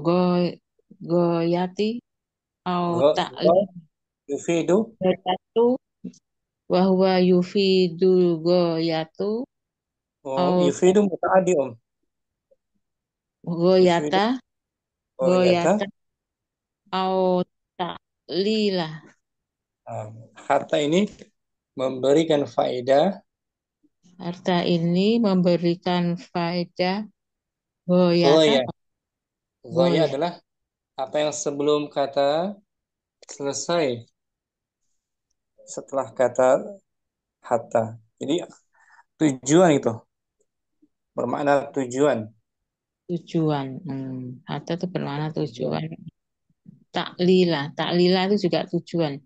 goyati au Gha ta'li yufidu. goyatu. Wahwa yufidul goyatu Oh, au yufidu mutaaddi, Yufidu goyata goyata. goyata au ta'lila. Hatta ini memberikan faedah. Harta ini memberikan faedah goyata Goya. Goya goya. adalah apa yang sebelum kata selesai setelah kata hatta. Jadi tujuan itu bermakna tujuan. Tujuan. Harta itu bermakna tujuan. Taklila itu juga tujuan,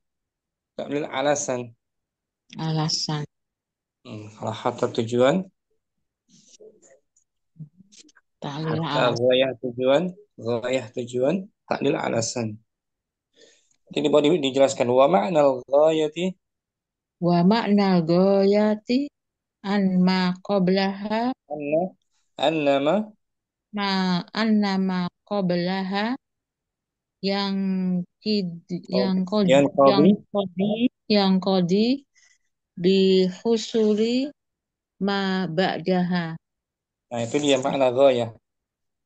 Taklil alasan. alasan. Kalau hatta tujuan, Taklila hatta alasan. goyah tujuan, taklil alasan. Jadi mau dijelaskan wa ma'nal ghayati. Wa makna goyati an ma qablaha Anna annama ma anna ma qablaha yang yang kodi yang yang qadi. kodi yang kodi bihusuli ma ba'daha. Nah, itu dia makna ghayah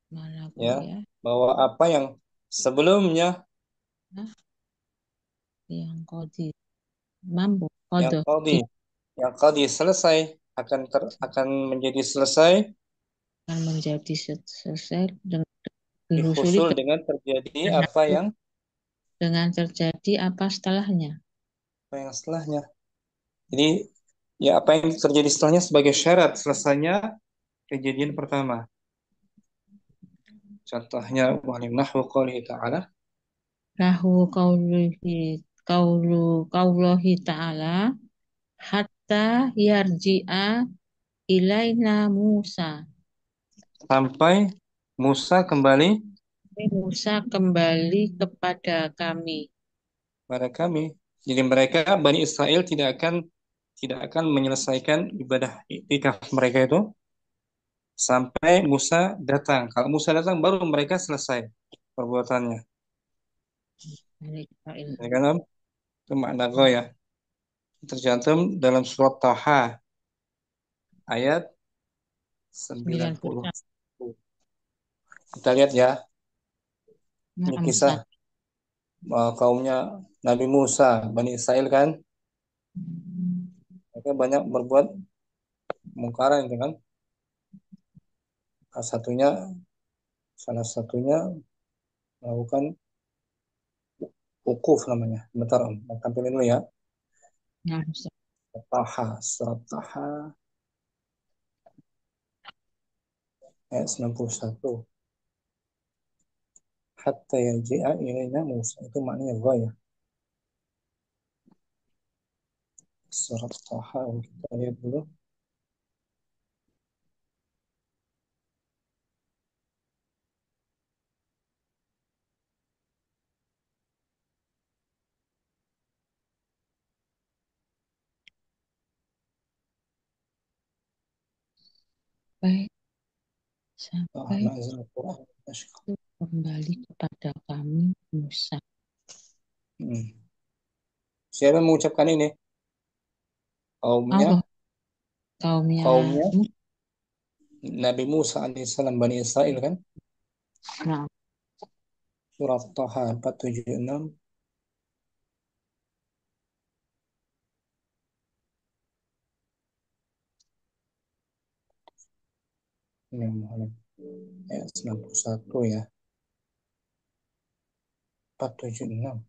Mana ya, goya? bahwa apa yang sebelumnya, Hah? Yang kodi mampu yang kodo qadi yang qadi selesai akan menjadi selesai akan menjadi selesai dengan dihusuli dihusul dengan terjadi dengan terjadi apa setelahnya. apa yang setelahnya. Jadi ya apa yang terjadi setelahnya sebagai syarat selesainya kejadian pertama. Contohnya walim nahwu qoulihi ta'ala. Lahu qaulihi ta'ala hatta yarji'a ilaina Musa. Sampai Musa kembali Musa kembali kepada kami. pada kami. Jadi mereka Bani Israel tidak akan menyelesaikan ibadah iktikaf mereka itu sampai Musa datang. Kalau Musa datang baru mereka selesai perbuatannya. Ya kan, Om? Itu makna ya. Tercantum dalam surat Taha ayat 90. 91. Kita lihat ya, ini Nah, kisah kaumnya Nabi Musa, Bani Israel kan. Mereka banyak berbuat mungkaran itu kan. Salah satunya melakukan wukuf namanya. Bentar Om, tampilin dulu ya. nah, Taha, surat Taha ayat 91. Hatta yarji'a ilaina Musa. Itu maknanya ghayah. Surat Taha, kita lihat dulu. Sampai Ah, sampai nazil Quran. kembali kepada kami Musa. Siapa yang mengucapkan ini? Kaumnya, Allah kaumnya kaumnya Nabi Musa alaihissalam, Bani Israel kan? Nah, Surat Taha 476. Ini ayat 91 ya. 476.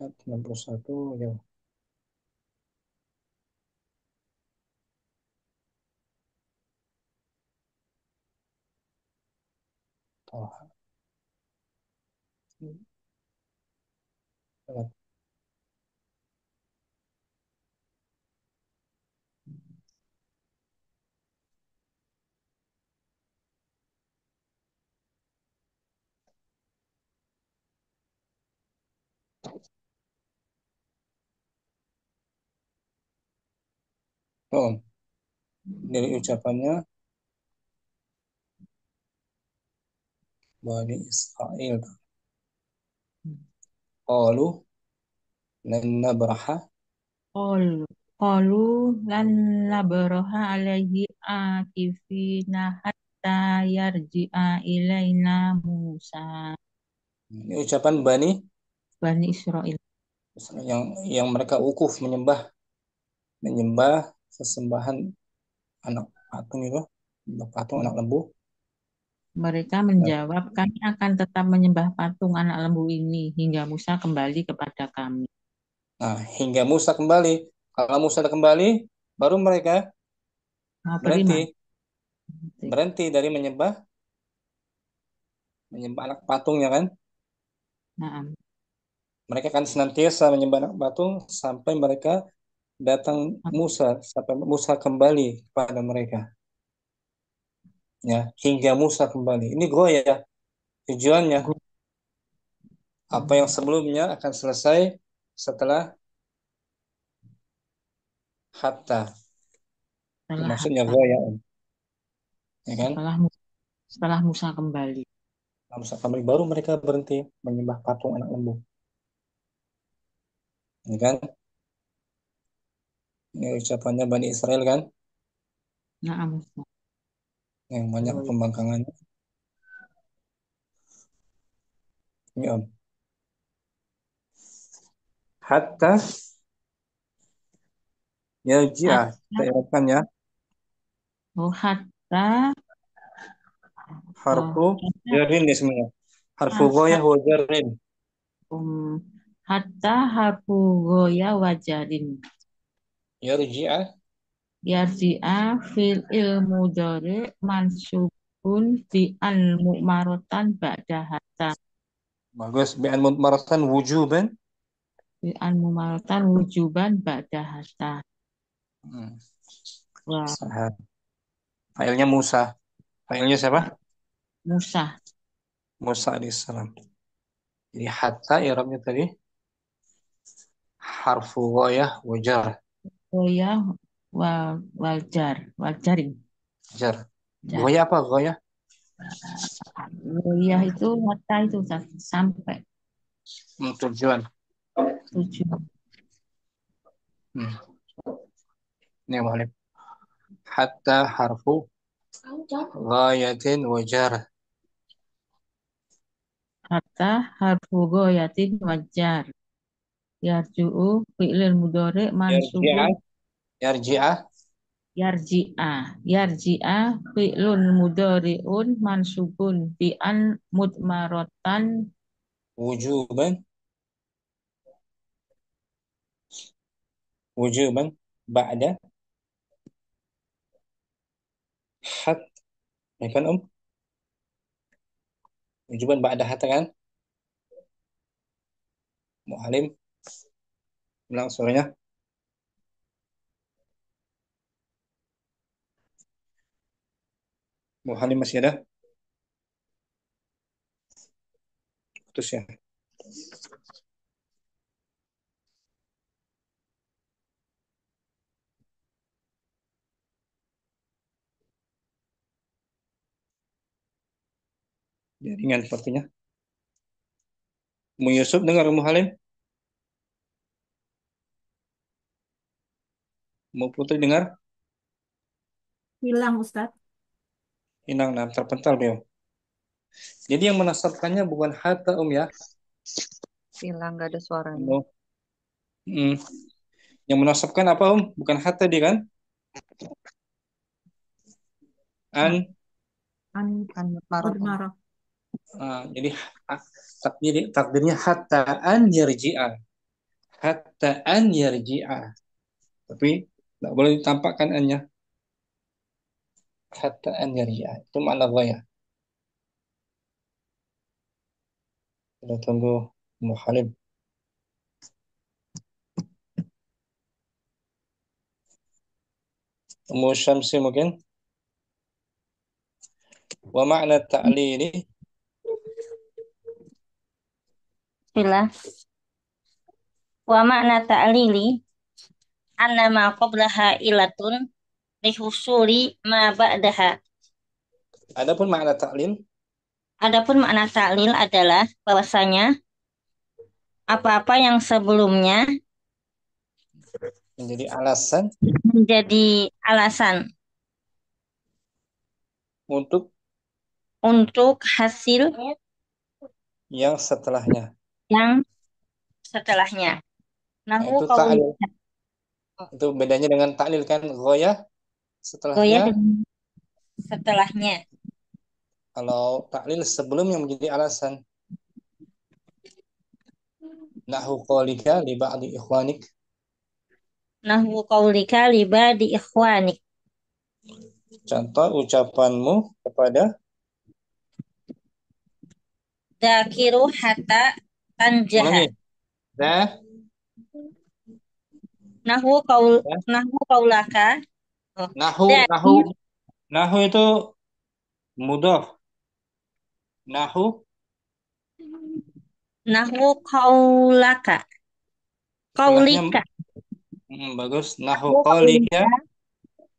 Ayat 61 ya. Taha. Oh, dari ucapannya Bani Israel. Qalu lan nabraha qalu qalu lan nabraha alaihi akifina hatta yarji'a ilaina Musa. ini ucapan Bani Bani Israel. yang mereka ukuf menyembah sesembahan anak patung itu, patung anak lembu. Mereka menjawab, kami akan tetap menyembah patung anak lembu ini hingga Musa kembali kepada kami. Nah, hingga Musa kembali. Kalau Musa sudah kembali, baru mereka Mau berhenti beriman. berhenti dari menyembah anak patungnya kan. Nah, Mereka akan senantiasa menyembah anak patung sampai mereka datang Musa, sampai Musa kembali kepada mereka. Ya, hingga Musa kembali. Ini goyah tujuannya. Apa yang sebelumnya akan selesai setelah hatta. Itu setelah maksudnya goyah, ya kan? setelah Musa kembali. Setelah Musa kembali baru mereka berhenti menyembah patung anak lembu, ya kan? Ini ucapannya Bani Israel kan, Nah, Musa. yang banyak pembangkangannya. Ini Om. Hatta yarji'ah. Kita ingatkan ya. Hatta Harfu hatta jarin ya semuanya. Harfu hatta goyah wa jarin. hatta harfu goya wajarin. Yarji'ah. Yarji'a fil ilmu dore mansubun bi al mu'marotan ba'da hatta. Bagus. Bi'an mudmaratan wujuban. Bi al mu'marotan wujuban ba'da hatta. Wah, Sahab. Failnya Musa. Failnya siapa? Musa. Musa alaihissalam. Jadi hatta i'rabnya tadi harfu goyah wa jar. Goya waljarin. Jar. Jar. Goyah apa goyah? Goya itu hatta itu sampai Tujuan. tujuan. Ini yang balik. Hatta harfu ghayatin wa jar. Hatta harfu goyatin wajar. Yarju'u fi'lil mudhari mansubun Yarji'ah. Yarji'ah. yarji'a. Yarji'a fi'lun mudhari'un mansubun bi an mudmaratan wujuban, wujuban ba'da hat, ya kan wujuban ba'da hatta kan? Mu'alim, ulang suaranya. Mu'alim masih ada? Putus ya. Jaringan sepertinya. Mu Yusuf dengar Mu'alim? Mu Putri dengar? Hilang Ustadz. Hilang, nah, terpental beliau. Jadi yang menasabkannya bukan hatta ya. Hilang, nggak ada suaranya. Oh. Yang menasabkan apa Bukan hatta dia kan? An. An Marot. Udmarah. Jadi takdirnya hatta an yarji'a. Hatta an yarji'a. Tapi tidak boleh ditampakkan annya. Hatta an yarji'a. Itu makna ghaya. Kita tunggu Muhalim. Ummu Syamsi mungkin. Wa makna ta'lili. Bismillah. Wa makna ta'lili anna ma qablaha ilatun lihusuli ma ba'daha. Adapun makna ta'lil Adapun makna ta'lil adalah bahwasanya apa-apa yang sebelumnya menjadi alasan menjadi alasan untuk hasil yang setelahnya. yang setelahnya. Nah, Nahu itu ta'lil. Itu bedanya dengan ta'lil kan ghaya setelahnya. Setelahnya. Kalau ta'lil sebelum yang menjadi alasan. Nahu qaulika li ba'di ikhwanik. Nahu qaulika li ba'di ikhwanik. Contoh ucapanmu kepada Dakiru hatta tanjaha. ulangi. Dah. Nahu qaulaka. Nahu itu mudhaf. Nahu qaulaka. Qaulika. Bagus. Nahu qaulika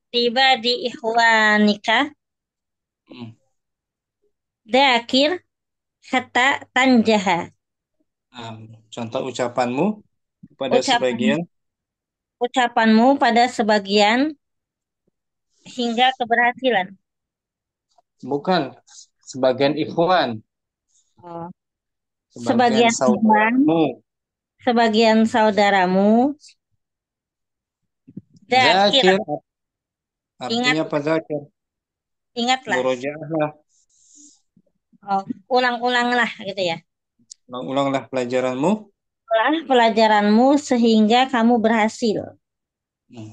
Tiba di ikhwanika. Dakir hatta tanjaha. Contoh ucapanmu pada sebagian hingga keberhasilan. Bukan sebagian ikhwan. Sebagian saudaramu. Sebagian saudaramu. Zakir. Artinya apa zakir? Ingatlah. Murojaahlah. Ulang-ulanglah gitu ya. Ulang-ulanglah pelajaranmu. Ulang pelajaranmu sehingga kamu berhasil.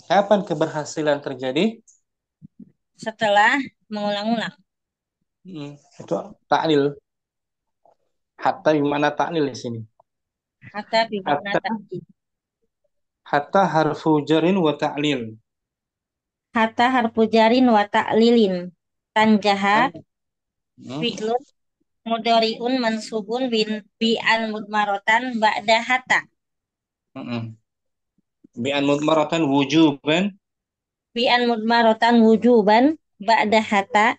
Kapan keberhasilan terjadi? Setelah mengulang-ulang. Itu ta'lil. Hatta gimana ta'lil di sini? Hatta bimana ta'lil. Hatta harfu jarin wa ta'lil. Hatta harfu jarin wa ta'lilin. Tanjaha fi'lun mudhari'un mansubun bi'an mudmaratan ba'da hatta. Bi'an mudmaratan wujuban. Bi'an mudmaratan wujuban ba'da hatta.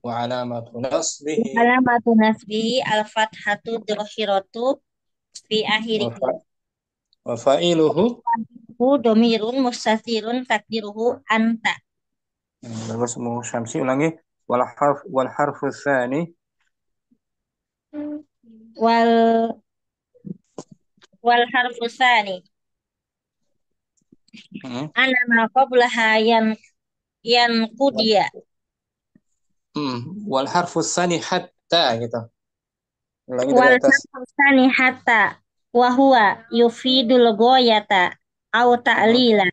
Wa alamatu nasbihi. Alamatu nasbihi al-fathatu dhahiratu fi akhirih. Wa fa'iluhu Domirun mustatirun takdiruhu anta. Bagus Mu Syamsi ulangi. Wal harfu tsani wal harfu tsani ana ma qablaha yan qudiya. Wal harfu tsani hatta gitu. Ulangi dari Wal atas. harfu tsani hatta wa huwa yufidul ghoyata au Hmm. ta'lila.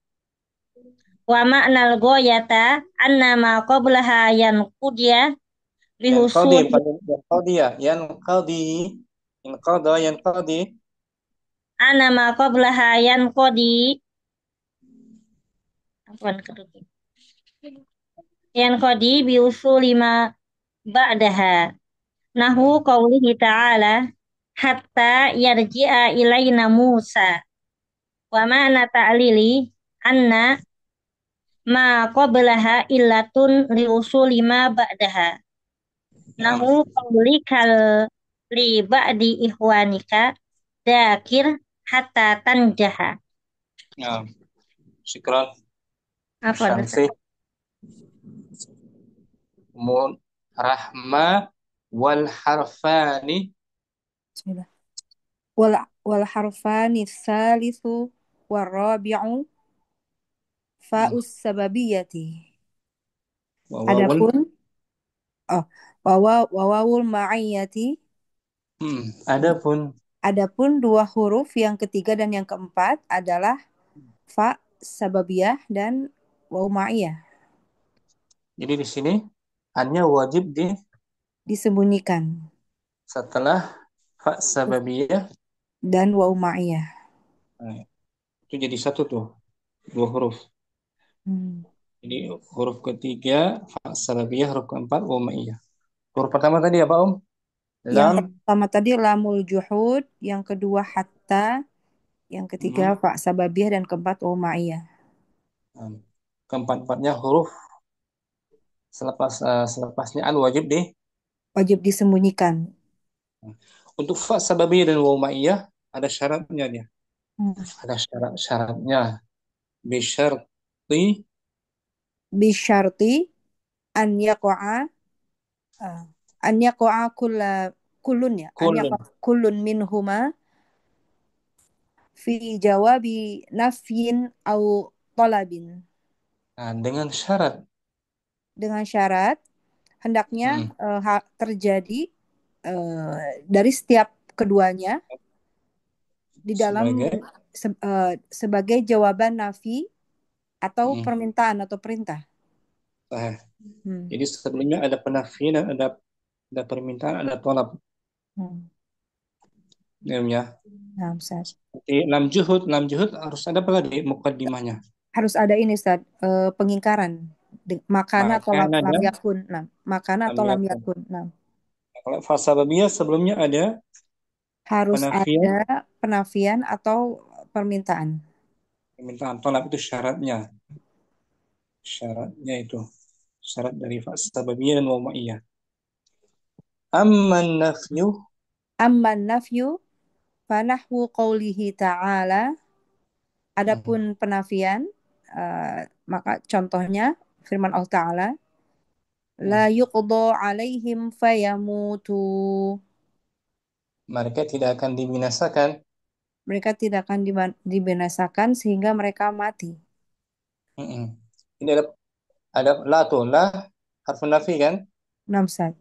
Wa ma'nal ghoyata anna ma qablaha yanqudiya Yanqadi bihusuli bukan yanqadi ya. Yanqadi. Yanqada yanqadi. anna ma qablaha yanqudi. Apaan kedua? Yanqudi bihusuli ma ba'daha. Nahu qaulihi ta'ala hatta yarji'a ilaina Musa. Wa ma'na ta'lili anna ma qablaha illatun li usuli ma ba'daha. Naam. Nahu qaulikal li ba'di ihwanika dakir hatta tanjaha. Naam. Syukran. Apa Syamsi. Mun rahma wal harfani. Bismillah. Wal harfani tsalitsu warabi'u Hmm. fa'us sababiyati. Wawawul. Adapun oh wawawul ma'iyyati. Adapun. Adapun dua huruf yang ketiga dan yang keempat adalah fa sababiyah dan waw ma'iyah, Jadi di sini hanya wajib di disembunyikan, setelah fa sababiyah. dan waw ma'iyah. Nah, itu jadi satu tuh, dua huruf. Hmm. Jadi huruf ketiga fa sababiyah, huruf keempat wa ma'iyah. Huruf pertama tadi apa Om? Yang Lam. pertama tadi lamul juhud, yang kedua hatta, yang ketiga Hmm. fa sababiyah, dan keempat waw ma'iyah. Nah, keempat-empatnya huruf selepasnya al wajib di. Wajib disembunyikan. Untuk fa sababiyah dan wa ma'iyah ada syaratnya dia. Hmm. Ada syaratnya. Bisyarti Bisyarti an yaqa'a an yaqa'a kullun ya, an kulun. yaqa'a kullun minhuma fi jawabi nafyin au talabin. Nah, dengan syarat. Dengan syarat hendaknya Hmm. terjadi dari setiap keduanya di dalam Sebagai sebagai jawaban nafi atau hmm. permintaan atau perintah. Sahih. Hmm. Jadi sebelumnya ada penafian dan ada permintaan, ada tolak. Hmm. Ya. Nah, Ustaz. Seperti lam juhud harus ada apa lagi mukaddimahnya? Harus ada ini Ustaz, pengingkaran. Makana atau Maka lam ada yakun. Nah, makana lam atau lam yakun. yakun. Nah, Kalau fasababiyah sebelumnya ada harus penafian, ada penafian atau permintaan. permintaan tolak itu syaratnya. Syaratnya itu syarat dari fasababiyah dan wawa'iyah. Amman nafyu. Amman nafyu fanahwu qawlihi ta'ala. Adapun penafian, maka contohnya firman Allah Ta'ala, la yuqda alaihim fayamutu. Mereka tidak akan dibinasakan. Mereka tidak akan dibinasakan sehingga mereka mati. Mm-mm. Ini ada la tuh, la harfu nafi kan? Namsad.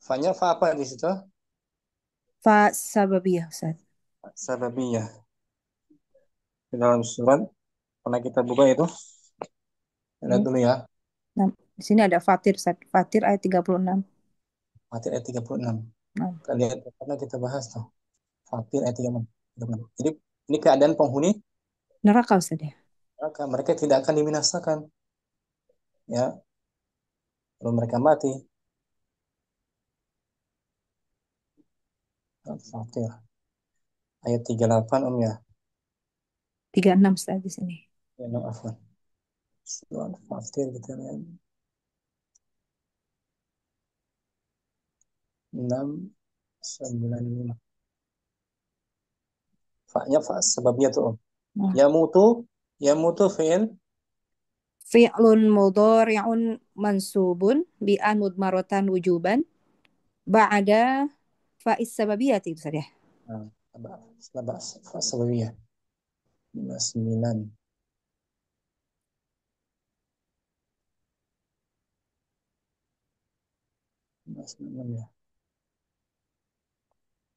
Fa-nya fa apa di situ? Fa sababiyah, Ustaz. Sababiyah. Di dalam surat pernah kita buka itu. Lihat Ini, dulu ya. nah, di sini ada Fatir, Ustaz. Fatir ayat 36. Fatir ayat 36. Nah, Kita lihat pernah kita bahas tuh. Fatir ayat 36. Jadi ini keadaan penghuni neraka, Ustaz ya. neraka. Mereka tidak akan dibinasakan. Ya, kalau mereka mati. Fatir ayat 38 Om ya. 36 Ustaz di sini. Ya, no, afwan. Surat Fatir kita lihat. 695. Fa-nya fa sebabnya tuh Om. Nah, Yamutu fi'il fi'lun mudhari'un mansubun bi an mudmaratan wujuban ba'da fa'is sababiyah itu Ustaz ya. nah, fa sebabnya 59. Ya.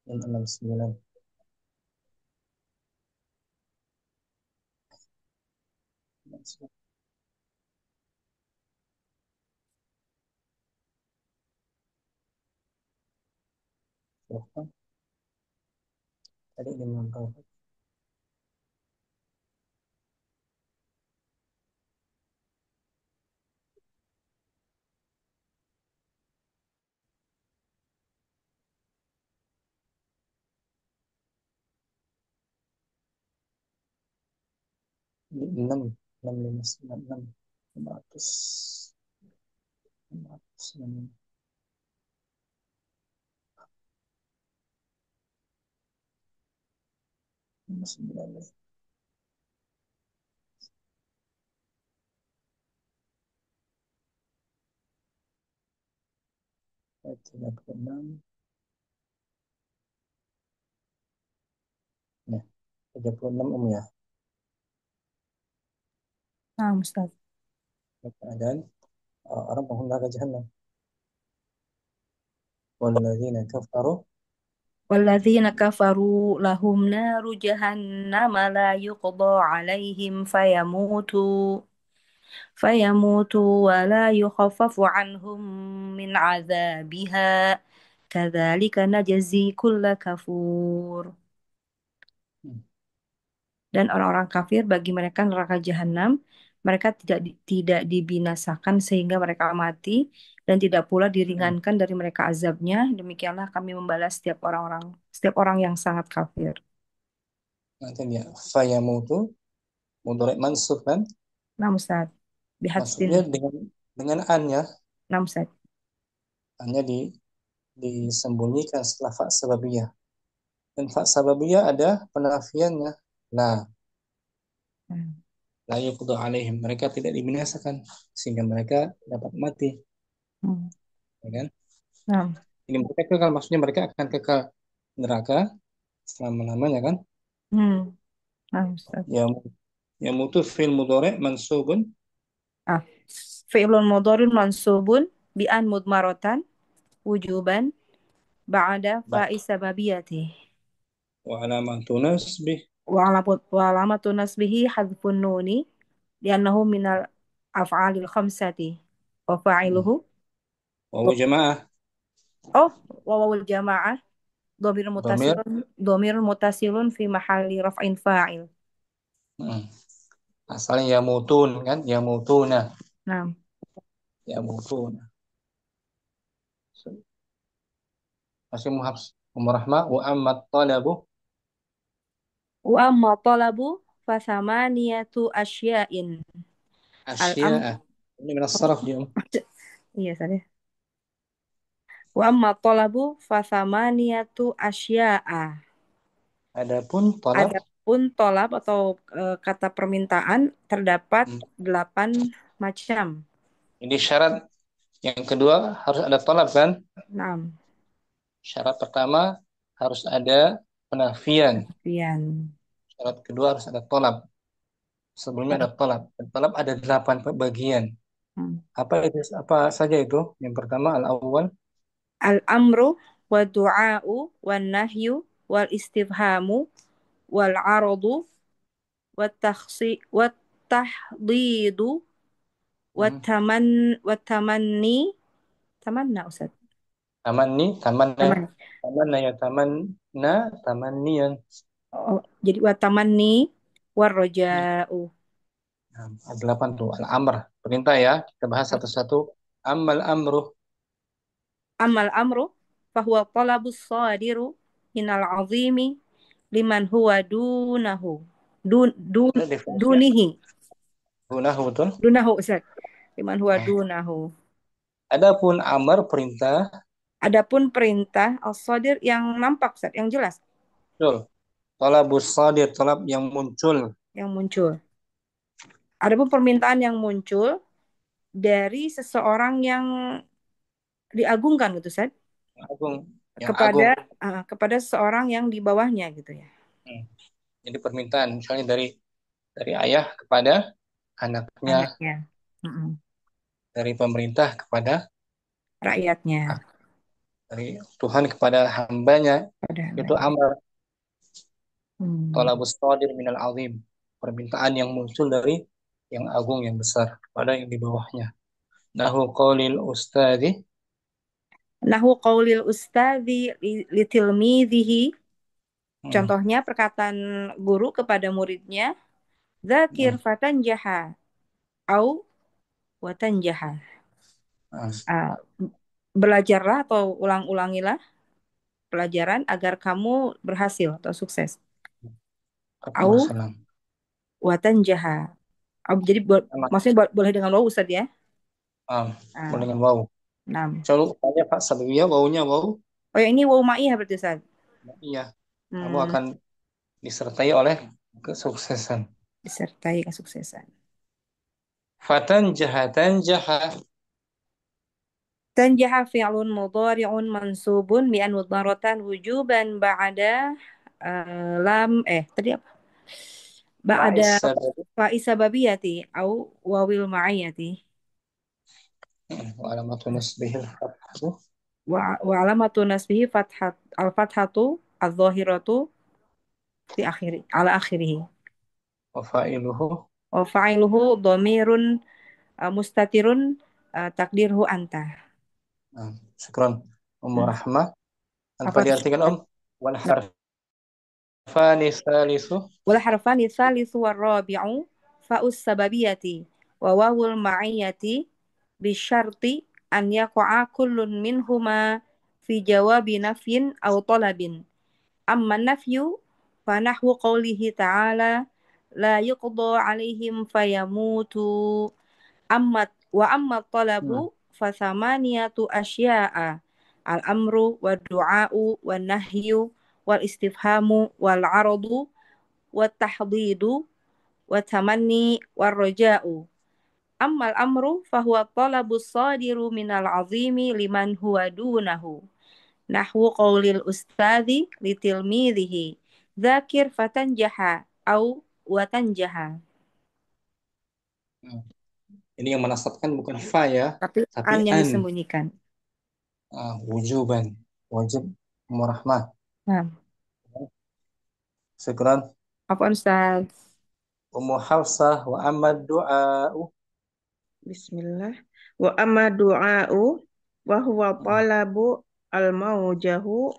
Yang 69. Berapa? Tadi 50. 6. 6, 5, 6. 500. 500. 9. Ayat 36. Nah, 36 ya. Nah, Ustaz. Keadaan orang penghuni neraka jahanam. Walladzina kafaru Walladzina kafaru lahum naru jahannama la yuqda alaihim fayamutu wa la yukhaffafu anhum min azabiha kadzalika najzi kulla kafur. Dan orang-orang kafir bagi mereka neraka jahanam, mereka tidak dibinasakan sehingga mereka mati dan tidak pula diringankan dari mereka azabnya. Demikianlah kami membalas setiap orang yang sangat kafir. nanti dia fayamutu mudhari mansub kan? Nah, Ustaz. Maksudnya Bihatstin. dengan an-nya, Nah, Ustaz. an-nya disembunyikan setelah fa sababiyah. Dan fa sababiyah ada penafiannya. Nah, Hmm. la yuqda alaihim, mereka tidak dibinasakan sehingga mereka dapat mati, Hmm. ya kan? Nah, Ini mereka kekal, maksudnya mereka akan kekal neraka selama-lamanya kan? hmm. Nah, Ustaz. Ya ya mutu fil mudhari mansubun Ah, fi'lun mudhari'un mansubun bi an mudmaratan wujuban ba'da ba fa'i sababiyati. wa alamatu nasbih Wa alamatu nasbihi hadfun nuni li'annahu minal af'alil khamsati. Wa fa'iluhu. wa huwa jamaah Oh, wawul jamaah. Dhamir dhamir. mutasilun. Dhamir mutasilun fi mahalli raf'in fa'il. Hmm. Asalnya ya mutun kan, ya mutuna, Nah. ya mutuna. Masih muhafs Rahmah wa amma talabu Wa amma talabu fasamaniyatu asya'in. Al-am asya'a. Ini min as-sarf dia. Iya, saya. Wa amma talabu fasamaniyatu asya'a. Adapun talab, Adapun tolab atau kata permintaan terdapat hmm, 8 macam. ini syarat yang kedua harus ada talab kan? Nah, Syarat pertama harus ada penafian. kemudian Syarat kedua harus ada talab. Sebelumnya ada talab. Dan talab ada 8 bagian. hmm. Apa saja itu? Yang pertama al-awwal Al-amru wa du'a'u wa nahyu wal istifhamu wal aradu wa tahdidu hmm, wa tamanni tamanna Ustaz. tamanna, Taman. tamanna ya tamanna, tamanniyan. Oh, jadi wa tamanni war roja'u. Nah, ada 8 tuh. Al-amr, perintah ya. Kita bahas satu-satu. Amal amru. Amal amru fahuwa talabus sadiru minal azimi liman huwa dunahu. Ada definisi ya? Dunihi. Gunahu, betul. Dunahu Ustaz. Liman huwa Nah, dunahu. adapun amar perintah, Adapun perintah as-sadir yang nampak Ustaz, yang jelas, betul. Talabus sadir, talab yang muncul. yang muncul. Adapun permintaan yang muncul dari seseorang yang diagungkan gitu Ustaz, Yang agung. Yang kepada agung. kepada seseorang yang di bawahnya gitu ya. Hmm. Jadi permintaan, misalnya dari ayah kepada anaknya, Anaknya. Mm-mm. dari pemerintah kepada Rakyatnya. dari Tuhan kepada hambanya pada itu hambanya. amar Hmm. talabus qadir minal azim, permintaan yang muncul dari yang agung yang besar pada yang di bawahnya. Nahu qaulil ustadi. Nahu qaulil ustadzi litilmidhihi. Hmm. Contohnya perkataan guru kepada muridnya, Zakir Hmm. fatanjaha au watanjaha. Ah, Ah, belajarlah atau ulang-ulangilah pelajaran agar kamu berhasil atau sukses. Au Waalaikumsalam. watanjaha. Jadi Sama. maksudnya boleh dengan waw Ustaz ya. Ah, Ah, boleh dengan wow. 6. Coba tanya Pak Sabia, waunya wow. Oh ya ini waw ma'iyah berarti Ustaz. Iya, kamu Hmm, akan disertai oleh kesuksesan. disertai kesuksesan. Fatan jahatan jaha. Tanjaha fi'lun mudhari'un mansubun bi an mudmaratan wujuban ba'da lam tadi apa? Ba'da Fa'is fa'i sababiyati au wawil ma'iyati wa alamatu nasbihil fathatu wa alamatu nasbihi al-fathatu adh-dhahiratu fi akhiri ala akhirih wa fa'iluhu. wa fa'iluhu dhamirun mustatirun takdirhu anta. Nah, syukran Ummu Hmm. Rahmah. Tanpa Apa diartikan Om. Wal nah, harfani salisu. wal harfani tsalitsu war rabi'u fa'us sababiyati wa wawul ma'iyati bisyarti an yaqa'a kullun minhuma fi jawabi nafyin aw talabin. Amma nafyu fa nahwu qawlihi ta'ala la yuqda 'alaihim fayamutu. Amma talabu Hmm. fa thamaniyatu asya'a. Al-amru wa du'a'u wa nahyu wal istifhamu wal 'aradu wat tahdidu wa tamanni war raja'u. Ammal amru fahuwa talabus sadiru minal azimi liman huwa dunahu. Nahwu qaulil ustadzi litilmidhihi. Dzakir fatanjaha au watanjaha. Hmm. Ini yang menasabkan bukan fa ya, Tapi tapi an yang an. disembunyikan. Wujuban. Wajib Ummu Rahmah. Nah, Syukran apa Ustaz? Ummu Hafsah wa amma du'a. Bismillah. Wa amma du'a'u wa huwa Hmm. talabu al-mawjahu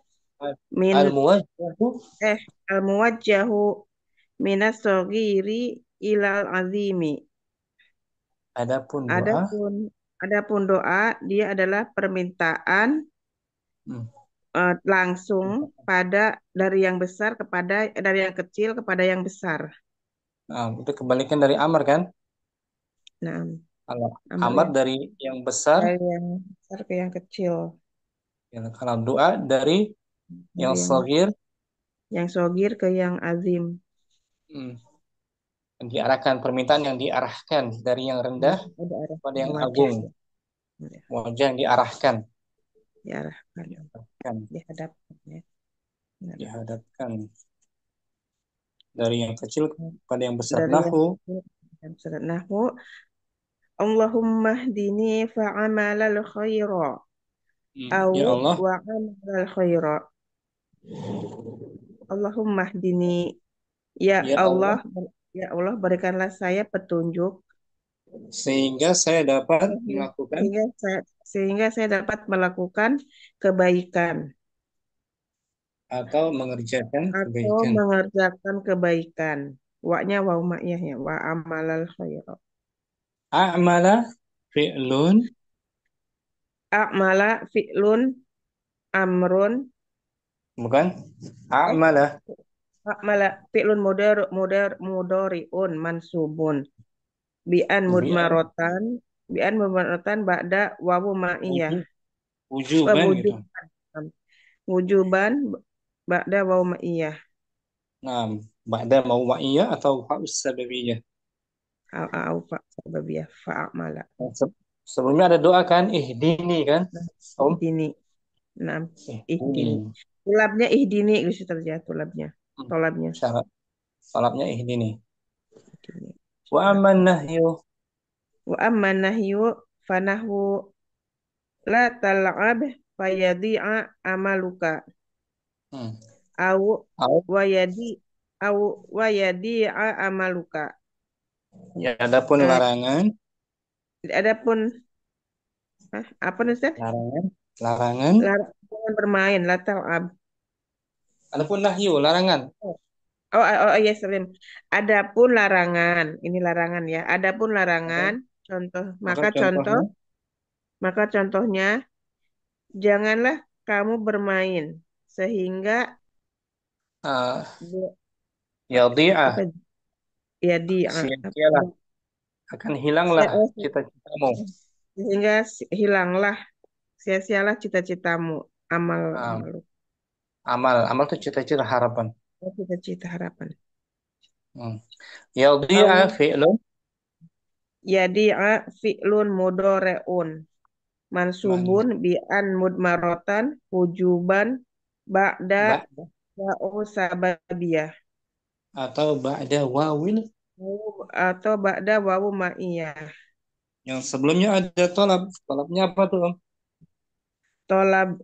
min Al-muwajjahu. al-muwajjahu minas saghiri ilal azimi. Adapun doa. Adapun adapun doa dia adalah permintaan Hmm. langsung dari yang besar kepada dari yang kecil kepada yang besar. Nah, itu kebalikan dari amar kan? Nah, Kalau amar amar ya dari yang besar, dari yang besar ke yang kecil, ya, kalau doa dari yang dari shagir, yang sogir ke yang azim. hmm, diarahkan permintaan yang diarahkan dari yang rendah Ada arah pada yang wajah agung, ya. Ya, wajah yang diarahkan, diarahkan, diarahkan, dihadapkan ya. Nah, dihadapkan dari yang kecil kepada yang besar. dari yang Nahu, kecil dan surat Nahwu, Allahumma hdini fa'amalal khaira au ya Allah, wa'amalal khaira. Allahumma hdini, ya ya Allah, Allah, ya Allah berikanlah saya petunjuk sehingga saya dapat sehingga melakukan sehingga saya sehingga saya dapat melakukan kebaikan atau mengerjakan atau kebaikan. mengerjakan kebaikan. Wa-nya waw ma'iyah ya, wa amalal khaira. A'mala fi'lun, A'mala fi'lun amrun bukan? eh A'mala, a'mala fi'lun mudori'un mansubun bi'an bi'an, mudmarotan bi'an mudmarotan ba'da wawu ma'iyah wujub, wujuban gitu. wujuban wujuban ba'da wawu ma'iyah Nah, ba'da mau ma'iyah atau fa'us sababiyah. au fa sababiyah fa'amala. Nah, sebelumnya ada doa kan, ihdini kan, Nah, Om? ihdini. Nah, ihdini. Ihdini. Tulabnya ihdini itu saja tulabnya. Hmm, Tolabnya. Syarat salatnya ihdini. Ihdini. Wa amman nahyu. Wa amma nahyu fanahu la tal'ab fayadi'a amaluka Hmm. au Au, wayadi au wayadi'a amaluka. ya, adapun Eh, larangan, adapun apa nih Ustaz? larangan, larangan. Jangan bermain, la tal'ab. Adapun nahyu, larangan. Iya, Salim. Adapun larangan, ini larangan ya. Adapun Maka, larangan, contoh, maka contohnya, maka contohnya, janganlah kamu bermain sehingga uh, dia- yadhi'a, apa ya dia sia-sialah, akan hilanglah cita-citamu. sehingga hilanglah sia-sialah cita-citamu, amal Um, amal amal itu cita-cita harapan. cita-cita harapan. Hmm. Yadhi'a Au fi'lun, yadi'a fi'lun mudhari'un mansubun bi an mudmaratan wujuban ba'da ba'da wa'u sababiyah atau ba'da wawil, atau ba'da wawu ma'iyah. yang sebelumnya ada tolab. Tolabnya apa tuh, Om? Tolab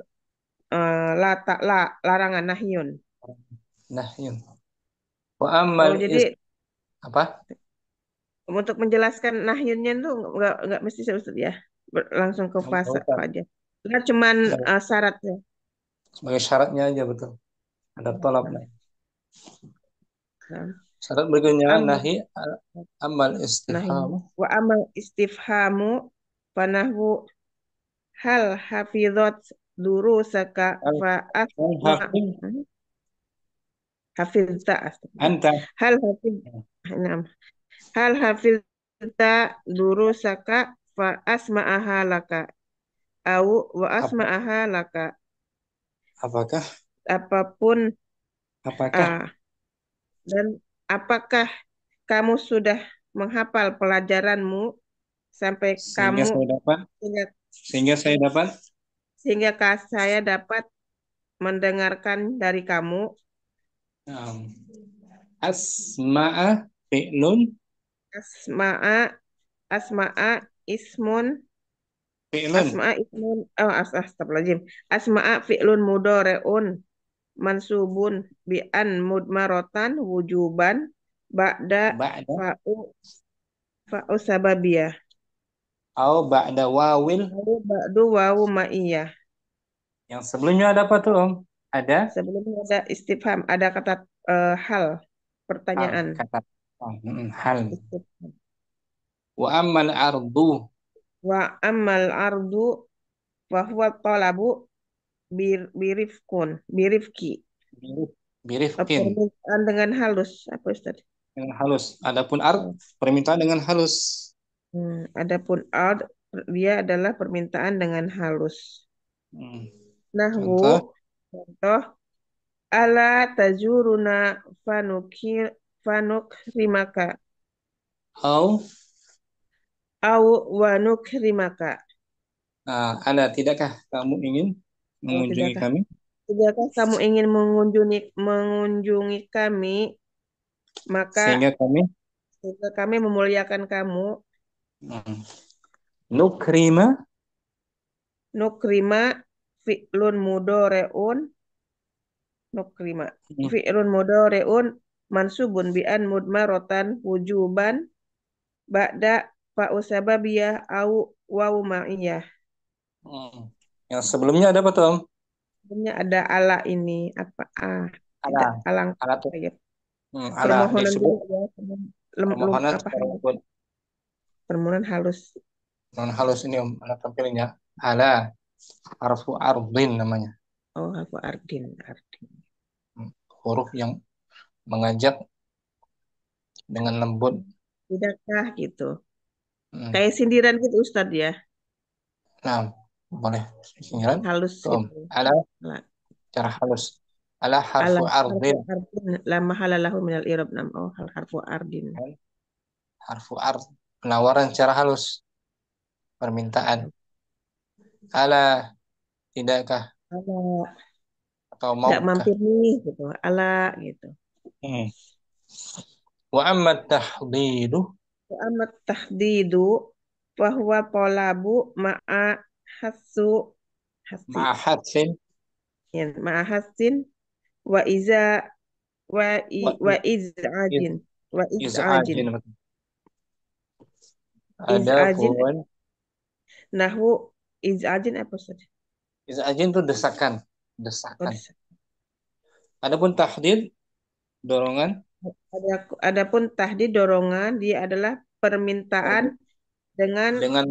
la ta'la larangan nahyun. Nahyun. Wa amal Oh, is jadi apa? untuk menjelaskan nahyunnya itu nggak mesti Ustaz ya. Langsung ke fase apa aja. Nah, cuman syaratnya. Sebagai syaratnya aja, betul. Ada tolabnya. Nah, Syarat berikutnya amal nahi amal nahi. istifham. Wa amal istifhamu panahu hal hafizat durusaka fa asma Hafid hafizta astagfirullah. anta. Hal hafiz Naam. Hal hafizta durusaka fa asma'aha laka au wa Apa, asma'aha laka. apakah Apapun apakah dan apakah kamu sudah menghafal pelajaranmu sampai sehingga kamu saya dapat sehingga, sehingga saya dapat sehingga saya dapat mendengarkan dari kamu. um, asma'a fi'lun Asma'a asma'a ismun fi'lun asma'a ismun astagfirullahaladzim. Asma'a fi'lun mudhari'un mansubun bi an mudmaratan wujuban ba'da ba'da fa'u fa'u sababiyah. atau ba'da wawil, Lalu ba'du wawu ma'iyah. yang sebelumnya ada apa tuh, Om? Ada Sebelumnya ada istifham, ada kata hal, hal, pertanyaan. kata hal. Istifham. Wa ammal ardu Wa amal ardu wa huwa talabu birifki. birifkin, Permintaan dengan halus. Apa Ustaz? dengan halus. Adapun ard, permintaan dengan halus. Adapun ard, dia adalah permintaan dengan halus. Hmm. Nahwu, Contoh, contoh, ala tajuruna fanukrimaka. au Au wa nukrimaka. ada tidakkah kamu ingin Oh, mengunjungi tidakkah? kami? Tidakkah kamu ingin mengunjungi kami, maka Sehingga kami memuliakan kamu. hmm, nukrima Nukrima fi'lun mudhore'un nukrima hmm, fi'lun mudhore'un mansubun bi'an mudmaratan wujuban ba'da fa'u sababiyah au wawu ma'iyah. hmm. Yang sebelumnya ada apa tuh, Om? Sebenarnya ada ala ini apa Ala, tidak alang ala tuh, ya. ala Permohonan disebut dulu ya. permohonan Apa secara lembut. permohonan halus. Non halus ini, Om, ada tampilnya. Ala harfu ardin namanya. Oh, aku ardin. Huruf yang mengajak dengan lembut. Tidakkah gitu. Hmm. Kayak sindiran gitu Ustadz ya. Nah, boleh sindiran Halus tuh, Om. gitu. Ala Ala cara halus. Ala ala harfu harfu ardin. ardin la mahala lahu minal i'rab nam. Oh, harfu ardin. Harfu ard. Penawaran secara halus. Permintaan. Ala, tidakkah Ala atau nggak maukah? mampir nih gitu. Ala gitu. Hmm. Wa amma tahdidu Amat tahdidu bahwa polabu ma'a hasu Hasi. Ma'a hadfin. Ya, ma'a hasin wa iza Wa wa iz, iz'ajin. Wa iz'ajin. iz'ajin. Iz'ajin Adapun nahwu iz'ajin apa saja? iz'ajin itu desakan. Oh, Desakan. Adapun tahdid, dorongan. adapun tahdid dorongan dia adalah permintaan dengan Dengan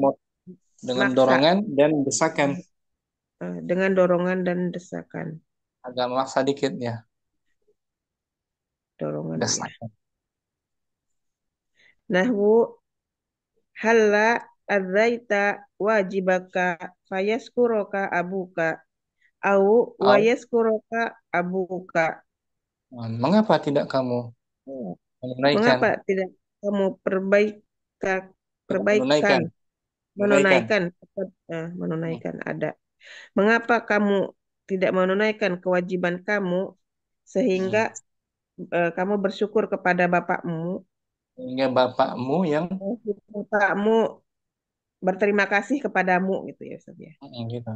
dengan maksa. dorongan dan desakan. Dengan dorongan dan desakan. Agak memaksa dikit ya. Dorongan ya. Desakan. Nahwu halla adzaita wajibaka fayaskuroka abuka au Au, wayaskuroka abuka. mengapa tidak kamu menunaikan? Mengapa tidak kamu Tidak perbaikan menunaikan. menunaikan ada. Mengapa kamu tidak menunaikan kewajiban kamu sehingga kamu bersyukur kepada bapakmu, Sehingga bapakmu yang bapakmu berterima kasih kepadamu gitu ya Ustaz ya. gitu.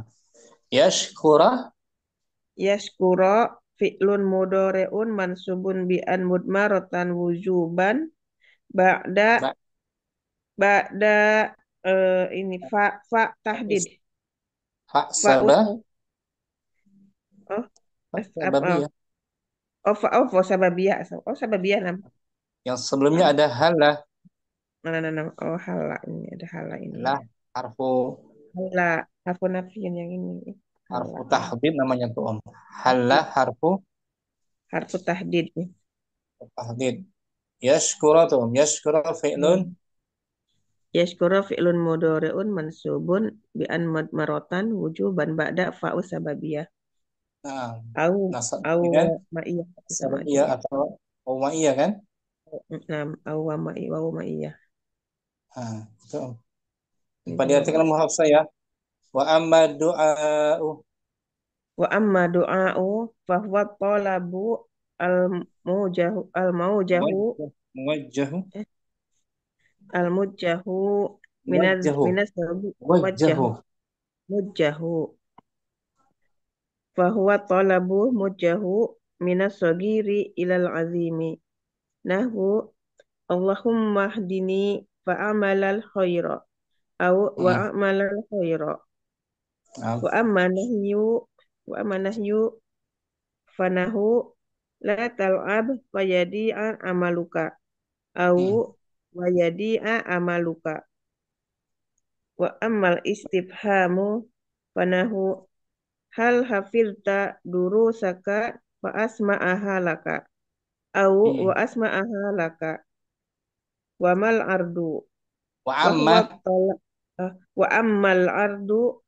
Yashkura, Yashkuro fi'lun mudhari'un mansubun bi an mudmaratan wujuban ba'da ba, ba'da ini fa tahdid. fa Fa sabah, oh fa apa sababiyah. oh sababiyah. Oh sababiyah nam. Yang sebelumnya ada halah. Nah. Oh hala ini ada hala ini Lah, ya. harfu Hala harfu nafiyin yang ini. harfu Hala. tahdid namanya tuh Om. Halah harfu Harfu tahdid nih. tahdid. Yashkura tuh Om. Yashkura fi'lun Yashkura fi'lun mudhari'un mansubun bi an madmaratan wujuban ba'da fa'u sababiyah. nah, Au nasab au dengan ma'iyah sama aja sababiyah ya. atau umaiyah kan? Nam au wa ma'iyah. Nah, itu Om. Ini Apa jamak diartikan Muhafsah ya? Wa amma du'a'u. wa amma du'a'u fa huwa talabu al-maujahu Muwajjahu. eh, al-mujjahu Muwajjahu. minas Muwajjahu. mujjahu fa huwa talabu mujjahu minas sagiri ilal azimi nahwu Allahumma hdini fa'amalal khaira au Hmm. wa'amalal khaira Nah, wa amma nahyu fanahu la tal'ab wa yadi'a amaluka au hmm. wa yadi'a amaluka wa ammal istifhamu fanahu hal hafilta durusaka fa asma'aha laka au Hmm. wa asma'aha laka wa mal ardu Wa fa huwa amma wa ammal ardu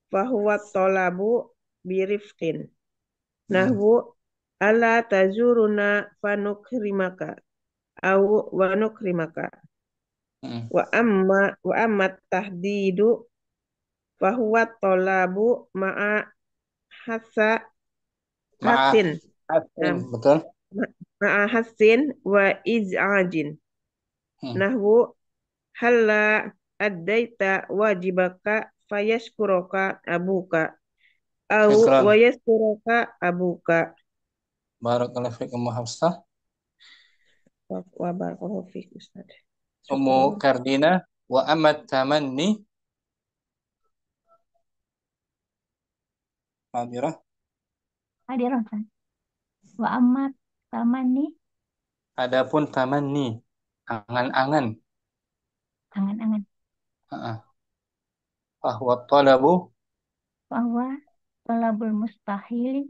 fa huwa talabu birifqin hmm. nahwu ala tazuruna fanukrimaka au wa nukrimaka Hmm. wa amma tahdidu fa huwa talabu ma'a hasa Ma'a hasin hasin, Nam, betul. ma'a hasin wa iz'ajin Hmm. nahwu halla addaita wajibaka fayashkuroka abuka au Syukran. wayaskuroka abuka Barakallahu fiikum Muhafsah. wa barakallahu fiik Ustaz. Ummu Syukran. Kardina wa amma tamanni hadirah. Hadirah kan. Wa amat tamani Adapun tamanni angan-angan. angan-angan Heeh. Bahwa talabu bahwa tolabul mustahil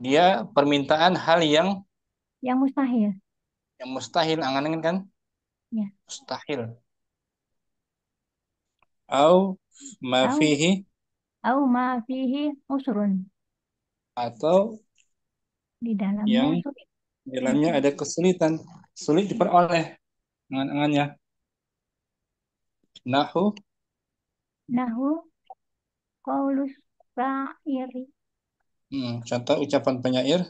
dia permintaan hal yang yang mustahil mustahil, angan-angan kan? ya Mustahil. Au ma au fihi au ma fihi usrun atau di dalamnya yang sulit di dalamnya ada kesulitan, sulit diperoleh angan-angannya. Nahu nahu qaulus sa'iri contoh ucapan penyair.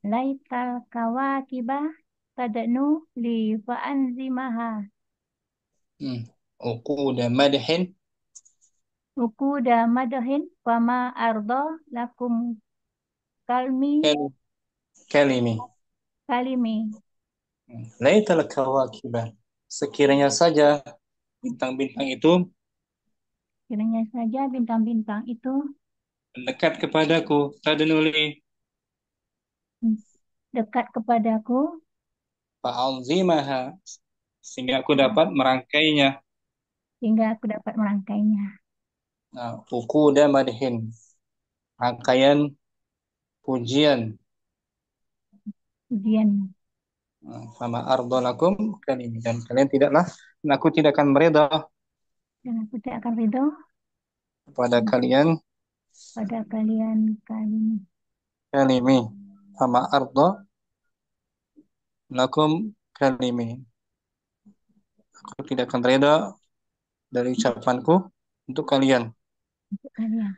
laital kawakiba tadnu li fa'anzimaha Uquda madhin Ukuda madahin fama ardo lakum kalmi Kal- Kalimi. kalimi. Laital kawakibah. Sekiranya saja bintang-bintang itu Kiranya saja bintang-bintang itu mendekat kepadaku. Tadnuli dekat kepadaku, fa'alzimaha. Sehingga aku dapat merangkainya. sehingga aku dapat merangkainya. Nah, ukuda madhin. Rangkaian pujian. Ujian. Sama ardolakum kalimi. Dan kalian tidaklah, dan aku tidak akan meredha Dan aku tidak akan ridho kepada kalian pada kalian kali ini. kalimi. Sama ardo lakum kalimi. Aku tidak akan reda dari ucapanku untuk kalian. Untuk kalian.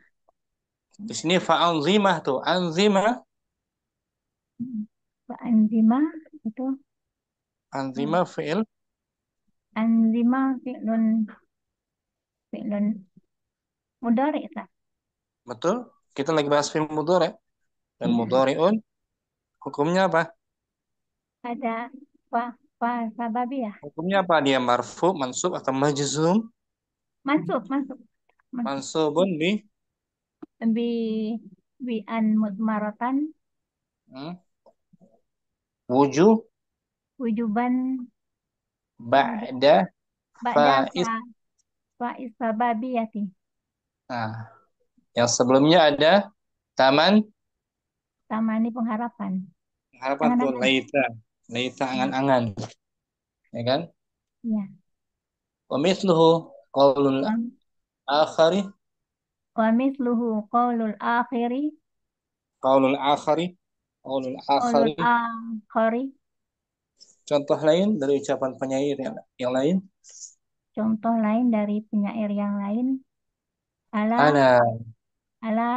Di sini fa'anzimah tuh. Anzimah. Pak Anzima itu Anzimah fi'il. Anzima fi'lun mudhari tak? Betul. Kita lagi bahas fi'il mudhari. Dan Iya. mudhari'un hukumnya apa? Ada fa sababi ya. Hukumnya apa? Dia marfu, mansub atau majzum? Masuk. Mansubun bi Bi bi an mudmaratan wujuh wujuban ba'da ba'da faiz. fa sababiyati. Nah, yang sebelumnya ada taman Tamani pengharapan. harapan tuh Angan-angan. laita angan-angan, ya kan? Iya. Wa mithluhu qaulul Wa- akhari Wa misluhu qaulul akhari qaulul qaulul akhari. akhari. Contoh lain dari ucapan penyair yang lain. Contoh lain dari penyair yang lain. Ala Ana ala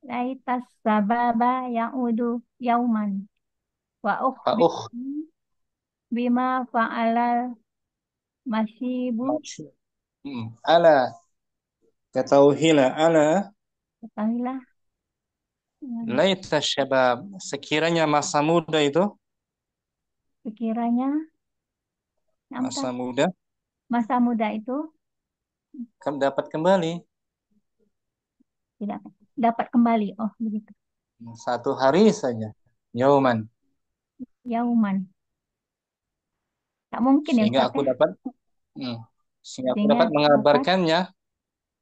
laitas sababa ya'udu yauman wa fa'ukh bima fa'alal masyibu. masyhur. Ala katauhila ala Ketahuilah laita syabab. Sekiranya masa muda itu, sekiranya masa muda masa muda itu kan dapat kembali tidak dapat kembali. Oh begitu. satu hari saja. Yauman. Yauman. Tak mungkin ya Sehingga Ustaz aku ya. dapat hmm, sehingga aku Sehingga dapat dapat mengabarkannya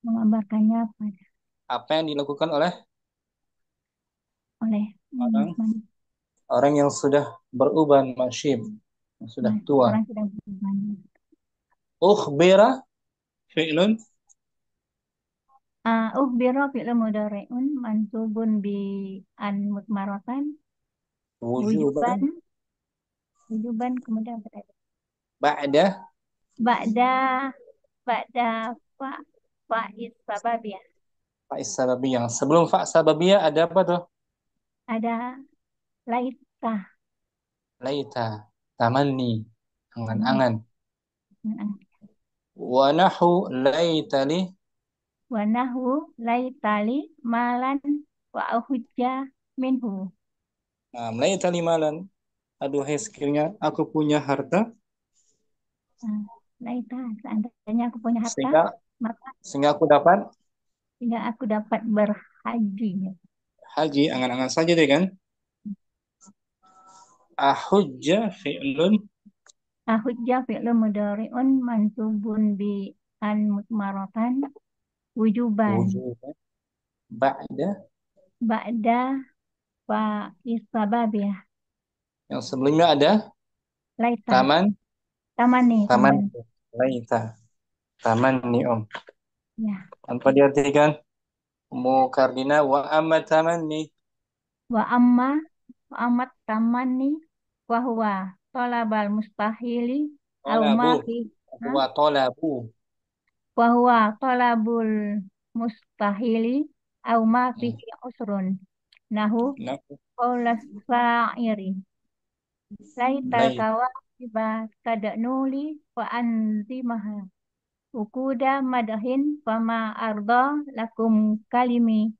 mengabarkannya pada apa yang dilakukan oleh oleh orang orang yang sudah beruban masyib, yang sudah tua. orang sudah beriman. Ukhbira fi'lun Biro fi'lu mudhari'un mansubun bi an mutmaratan wujuban wujuban wujuban kemudian berada ba'da ba'da ba'da fa faiz sababiyah. fa'is sababiyah. Sebelum fa' sababiyah ada apa tuh? Ada laita. Laita, tamanni, angan-angan. Hmm. Wa nahu laitali Wa nahwu laitali malan wa hujja minhu. laitali malan. Aduhai sekiranya aku punya harta Laita seandainya aku punya harta sehingga maka sehingga aku dapat sehingga aku dapat berhaji. haji, angan-angan saja deh kan. Ahujja fi'lun Hujja fi'lu mudhari'un mansubun bi an mutmaratan wujuban wujuban ba'da. ba'da fa isababiyah. Yang sebelumnya ada Laita taman tamani laita taman ni ya. tanpa diartikan mukardina wa amma tamanni Wa amma wa amat tamani wa huwa talabal mustahili au ma talabu fi wa talabu wa huwa talabul mustahili au ma fihi usrun nahu nah, qaulas sa'iri laital lai kawakiba tadnuli wa anzimaha. ukuda madahin fama arda lakum kalimi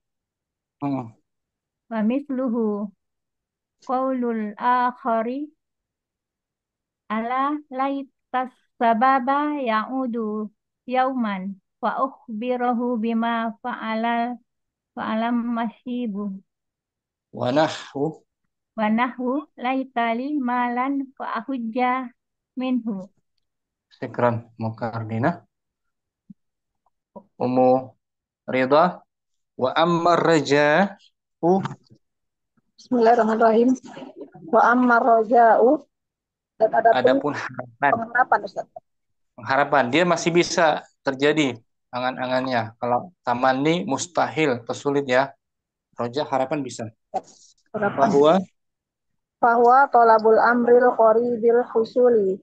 Hmm. wa misluhu qaulul akhari ala laitas sababa ya'udu yauman wa ukhbirahu bima fa'alam masyibu Wa nahwu. wa nahwu laitali malan fa ahujja minhu. Syukran Mukardina. Ummu Ridha. Wa amma raja'u. Bismillahirrahmanirrahim. Wa amma roja'u dan adapun Adapun harapan. pengharapan Ustaz. Harapan dia masih bisa terjadi angan-angannya. Kalau tamanni mustahil, pesulit ya. Roja harapan bisa. Harapan. Bahwa Tolabul amril qoribil husuli.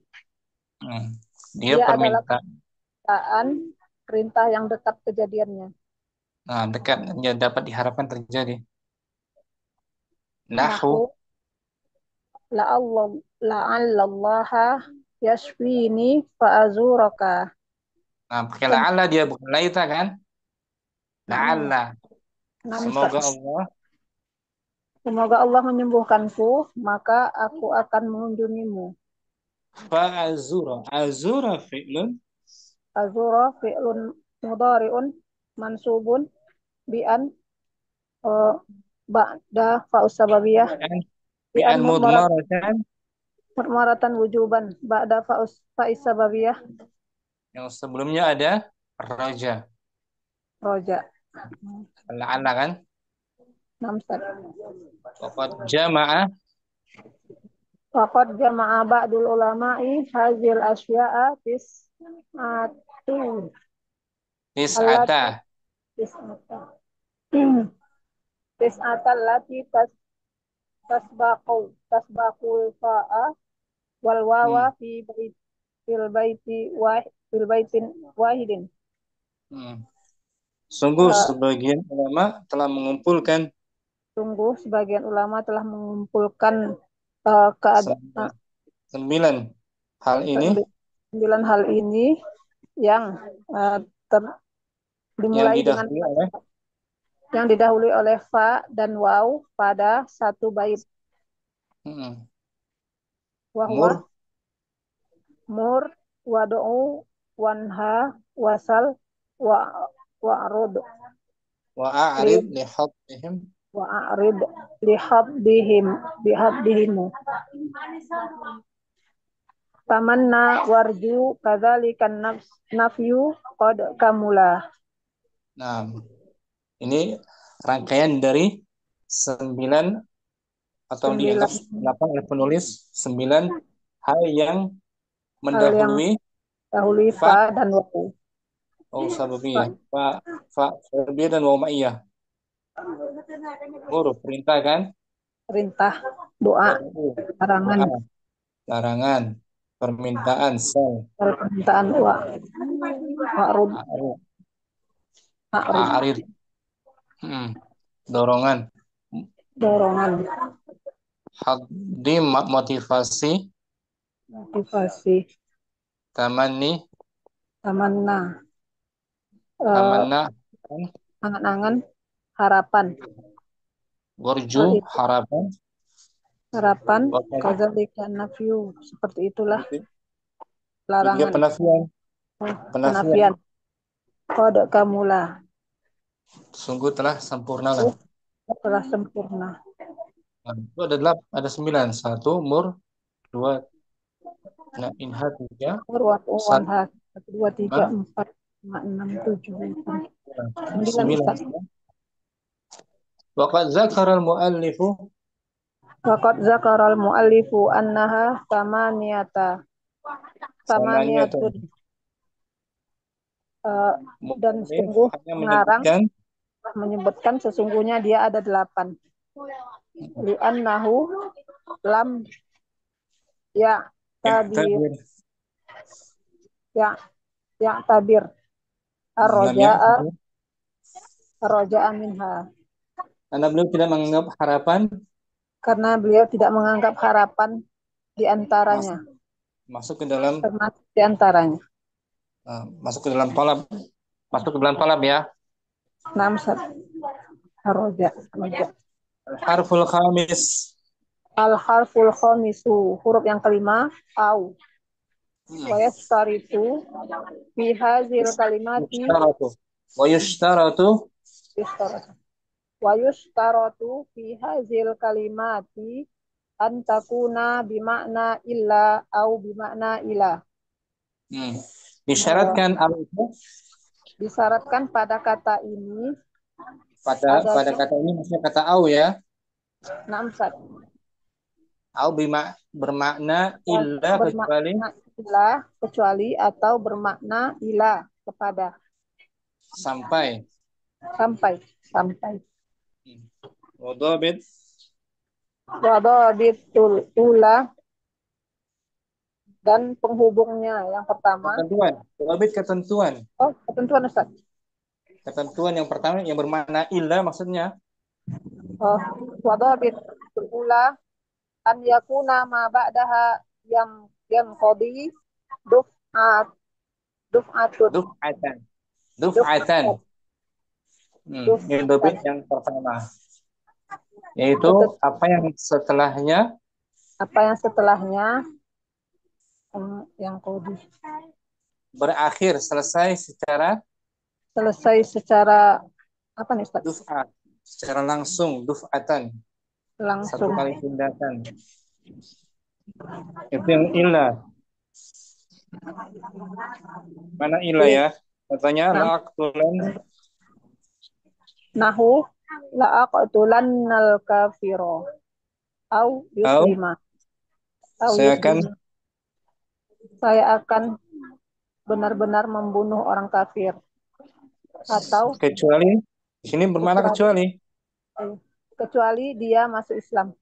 dia Dia adalah permintaan perintah yang dekat kejadiannya. dekat yang dapat diharapkan terjadi. Nahu la'allallaha yashfini fa'azuraka. pakai la'alla dia bukan laita kan? La'alla. Semoga Allah menyembuhkanku, maka aku akan mengunjungimu. Fa'azura. Azura fi'lun. Azura fi'lun mudhari'un mansubun bi'an ba'da fa'us sababiyah Bi'an mudmaratan wujuban ba'da fa'is sababiyah. Yang sebelumnya ada roja. La'alla kan? Namsad. Waqad jama'a ba'dul ulama'i hazil asya'a tis'ata allati tasbaqul fa'a wal wawa fil baitin wahidin. Sungguh sebagian ulama telah mengumpulkan keadaan 9 hal ini. 9 hal ini yang dimulai dengan yang didahului oleh fa dan waw pada satu bait. Wahwa mur wad'u wanha wasal wa'rud wa'arid lihabdihim tamanna warju kadzalikan nafyu qad kamula. Nah, ini rangkaian dari 9 atau dianggap 8 oleh penulis 9 hal yang mendahului fa dan waw. Sababiyah. Fa sababiyah dan waw ma'iyah. Perintah kan? Perintah, doa, larangan, permintaan, permintaan, wa'arid, dorongan, haddi motivasi, tamanni, angan-angan, harapan, warju, harapan, kadzalika nafyu, seperti itulah larangan. Penafian. Qad kamula. Sungguh telah sempurna. Telah sempurna. Itu ada 9. 1 mur, 2 inha, 3 1 2 3 4 5 6 7 8 9. Waqad zakara al-muallifu annaha tamaniyatun dan sungguh mengarang menyebutkan sesungguhnya dia ada 8. Li'annahu lam tabir ar-roja'a minha. Karena beliau tidak menganggap harapan. Karena beliau tidak menganggap harapan di antaranya. Masuk ke dalam. Termasuk di antaranya. Masuk ke dalam tolab. Masuk ke dalam tolab ya. Nah, Ustaz. Roja. Harful khamis. Al-harful khamisu. Huruf yang kelima. Au. Wa yastaritu. Fi hazil kalimati. Yushtaratu. Wa yushtaratu. Yustaratu. Wa yustaratu fi hazil kalimati. Antakuna bimakna illa au bimakna ila. Disyaratkan al itu Disyaratkan pada kata ini pada adanya kata ini maksudnya kata au ya. namsat Au bermakna illa kecuali bermakna ila kecuali atau bermakna ila kepada sampai. sampai Wadhabit. wadabitul ula dan penghubungnya yang pertama Ketentuan. Wadhabit ketentuan. ketentuan Ustaz. Ketentuan yang pertama yang bermakna illa maksudnya Wadabitul ula an yakuna ma ba'daha yang qadi duf'at duf'atun duf'atan. Duf'atan. Ini dhabit yang pertama. Yaitu apa yang setelahnya yang qadi berakhir selesai secara apa nih Ustaz? duf'at, secara langsung, duf'atan. Satu kali tindakan. Itu yang illa. Mana illa ya? Katanya la'aqtulan. Nahu la'aqtulannal kafiro au yuslima. Saya akan benar-benar membunuh orang kafir. Atau kecuali di sini bermakna kecuali dia masuk Islam.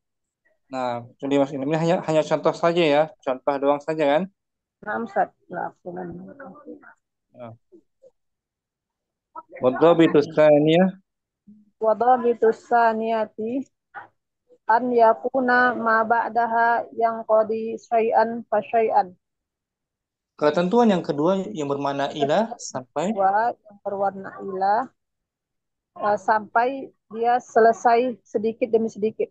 Nah, jadi Mas ini hanya contoh saja ya, contoh doang saja kan? Wadhabitus tsaniyah. Wadhabitus tsaniyati an yakuna ma ba'daha yang qadi syai'an fa syai'an. Ketentuan yang kedua yang bermakna ilah sampai yang berwarna ilah sampai dia selesai sedikit demi sedikit.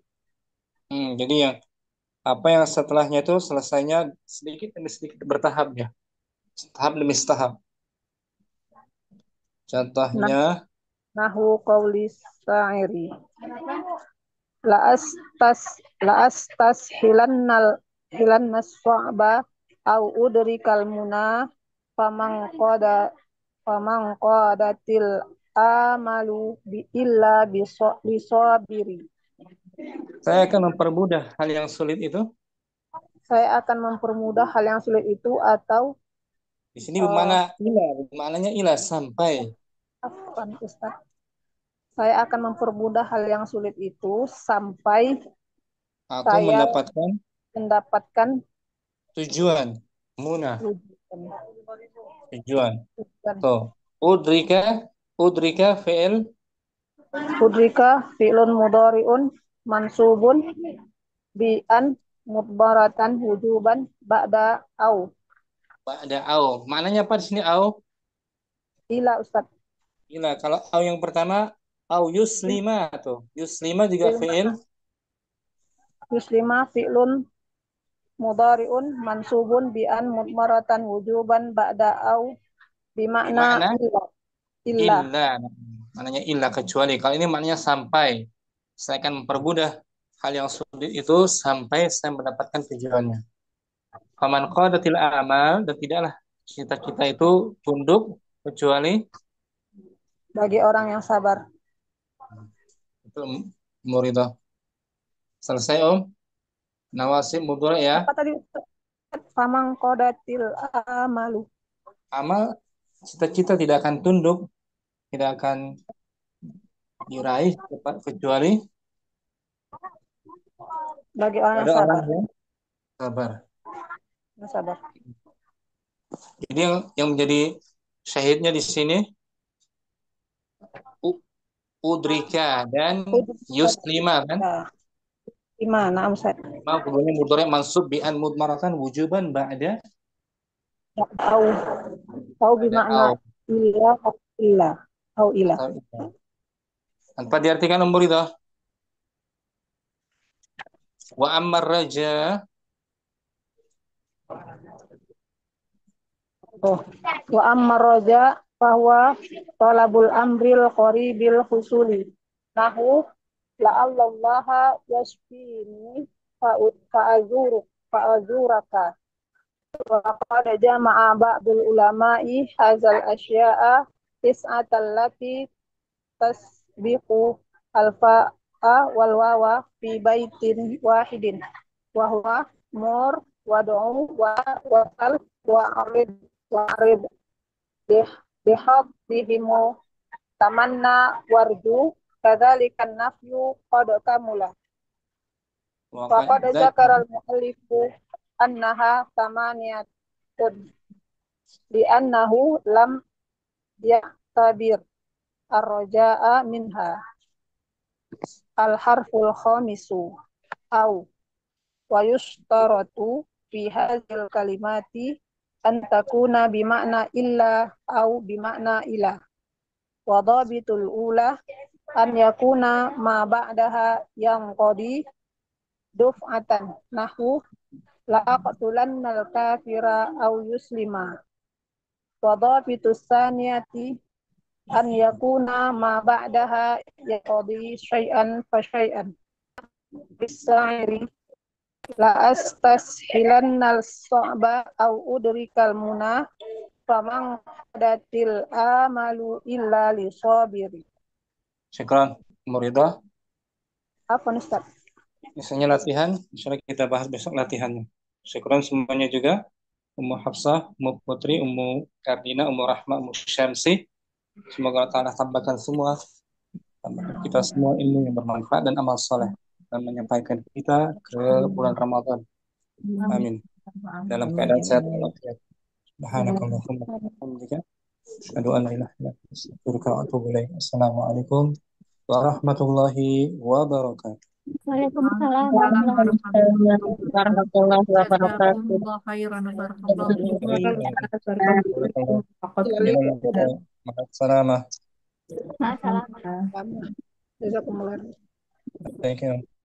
Jadi yang apa yang setelahnya itu selesainya sedikit demi sedikit bertahap ya, tahap demi tahap. Contohnya nahu qaulis sa'iri la astas hilannas su'ba au udrikal muna famang qadatil amalu bi illa bisabiri. Saya akan mempermudah hal yang sulit itu. Saya akan mempermudah hal yang sulit itu atau di sini bermakna ilah, maknanya ilah sampai. Ustaz. Saya akan mempermudah hal yang sulit itu sampai aku mendapatkan tujuan. Muna. Tujuan. So, udrika fi'il. Udrika fi'lun mudhari'un mansubun bi'an mudbaratan wujuban ba'da au. Ba'da au. Maknanya apa di sini au? Ila Ustaz. Ila. Kalau au yang pertama au yuslima tuh. Yuslima juga fi'il. Yuslima fi'lun mudhari'un mansubun bi'an mudmaratan wujuban ba'da au bimakna illa. Maknanya illa kecuali. Kalau ini maknanya sampai. Saya akan mempermudah hal yang sulit itu sampai saya mendapatkan tujuannya. Faman qadatil amal, dan tidaklah cita-cita itu tunduk kecuali bagi orang yang sabar. Itu muridah. Selesai Om. Nawasib mudhari ya. Apa tadi? Faman qadatil amalu. Amal cita-cita tidak akan tunduk, tidak akan diraih kecuali bagi orang yang sabar. Yang sabar. Jadi yang menjadi syahidnya di sini udrika dan yuslima kan? Gimana Ustaz? Mau kemudian mudhari mansub bi'an mudmaratan wujuban ba'da au Au Ada bimakna au illa atau illa. Au ila. atau ila. Tanpa diartikan umur itu. Wa ammar raja. Oh. Wa amma roja bahwa talabul amril qaribil husuli. Nahu la'allallaha yashfini fa'azuraka. Wa qad jama'a ba'dul ulama'i hazal asya'a tis'atal lati tasbiqu alfa'a wal wawa fi baitin wahidin. Wa huwa mur wad'u wa wasal wa arid bihimu tamanna warju kadzalikan nafyu qad kamula. Wa Wa qad qad zakara al-muallifu annaha samaniyatun li'annahu lam ya'tabir ar-raja'a minha al-harful khamisu au wa yustaratu fi hadzal kalimati an takuna bimakna illa au bimakna ila. Wa dhabitul ula an yakuna ma ba'daha yang qadi duf'atan nahu la aqtulannal kafira au yuslima. Wa dhabitus saniyati an yakuna ma ba'daha yaqdi syai'an fa syai'an. Bisairi la astashilannal sa'ba au udrikal muna faman qadatil amalu illa li sabiri. Syukran. Umur itu. Apa Ustaz? Misalnya latihan, misalnya kita bahas besok latihannya. Syukran semuanya juga. Ummu Hafsah, Ummu Putri, Ummu Kardina, Ummu Rahma, Ummu Syamsi. Semoga Allah Ta'ala tambahkan kita semua ilmu yang bermanfaat dan amal soleh dan menyampaikan kita ke bulan Ramadan. Amin. Dalam keadaan sehat walafiat. Subhanakallahumma wa bihamdika asyhadu an la ilaha illa anta astaghfiruka wa atubu ilaik. Assalamualaikum warahmatullahi wabarakatuh. Waalaikumsalam warahmatullahi Assalamualaikum warahmatullahi wabarakatuh. Jazakumullah khairan wa barakallahu fikum. Salamah. wabarakatuh. Jazakumullah. Thank you.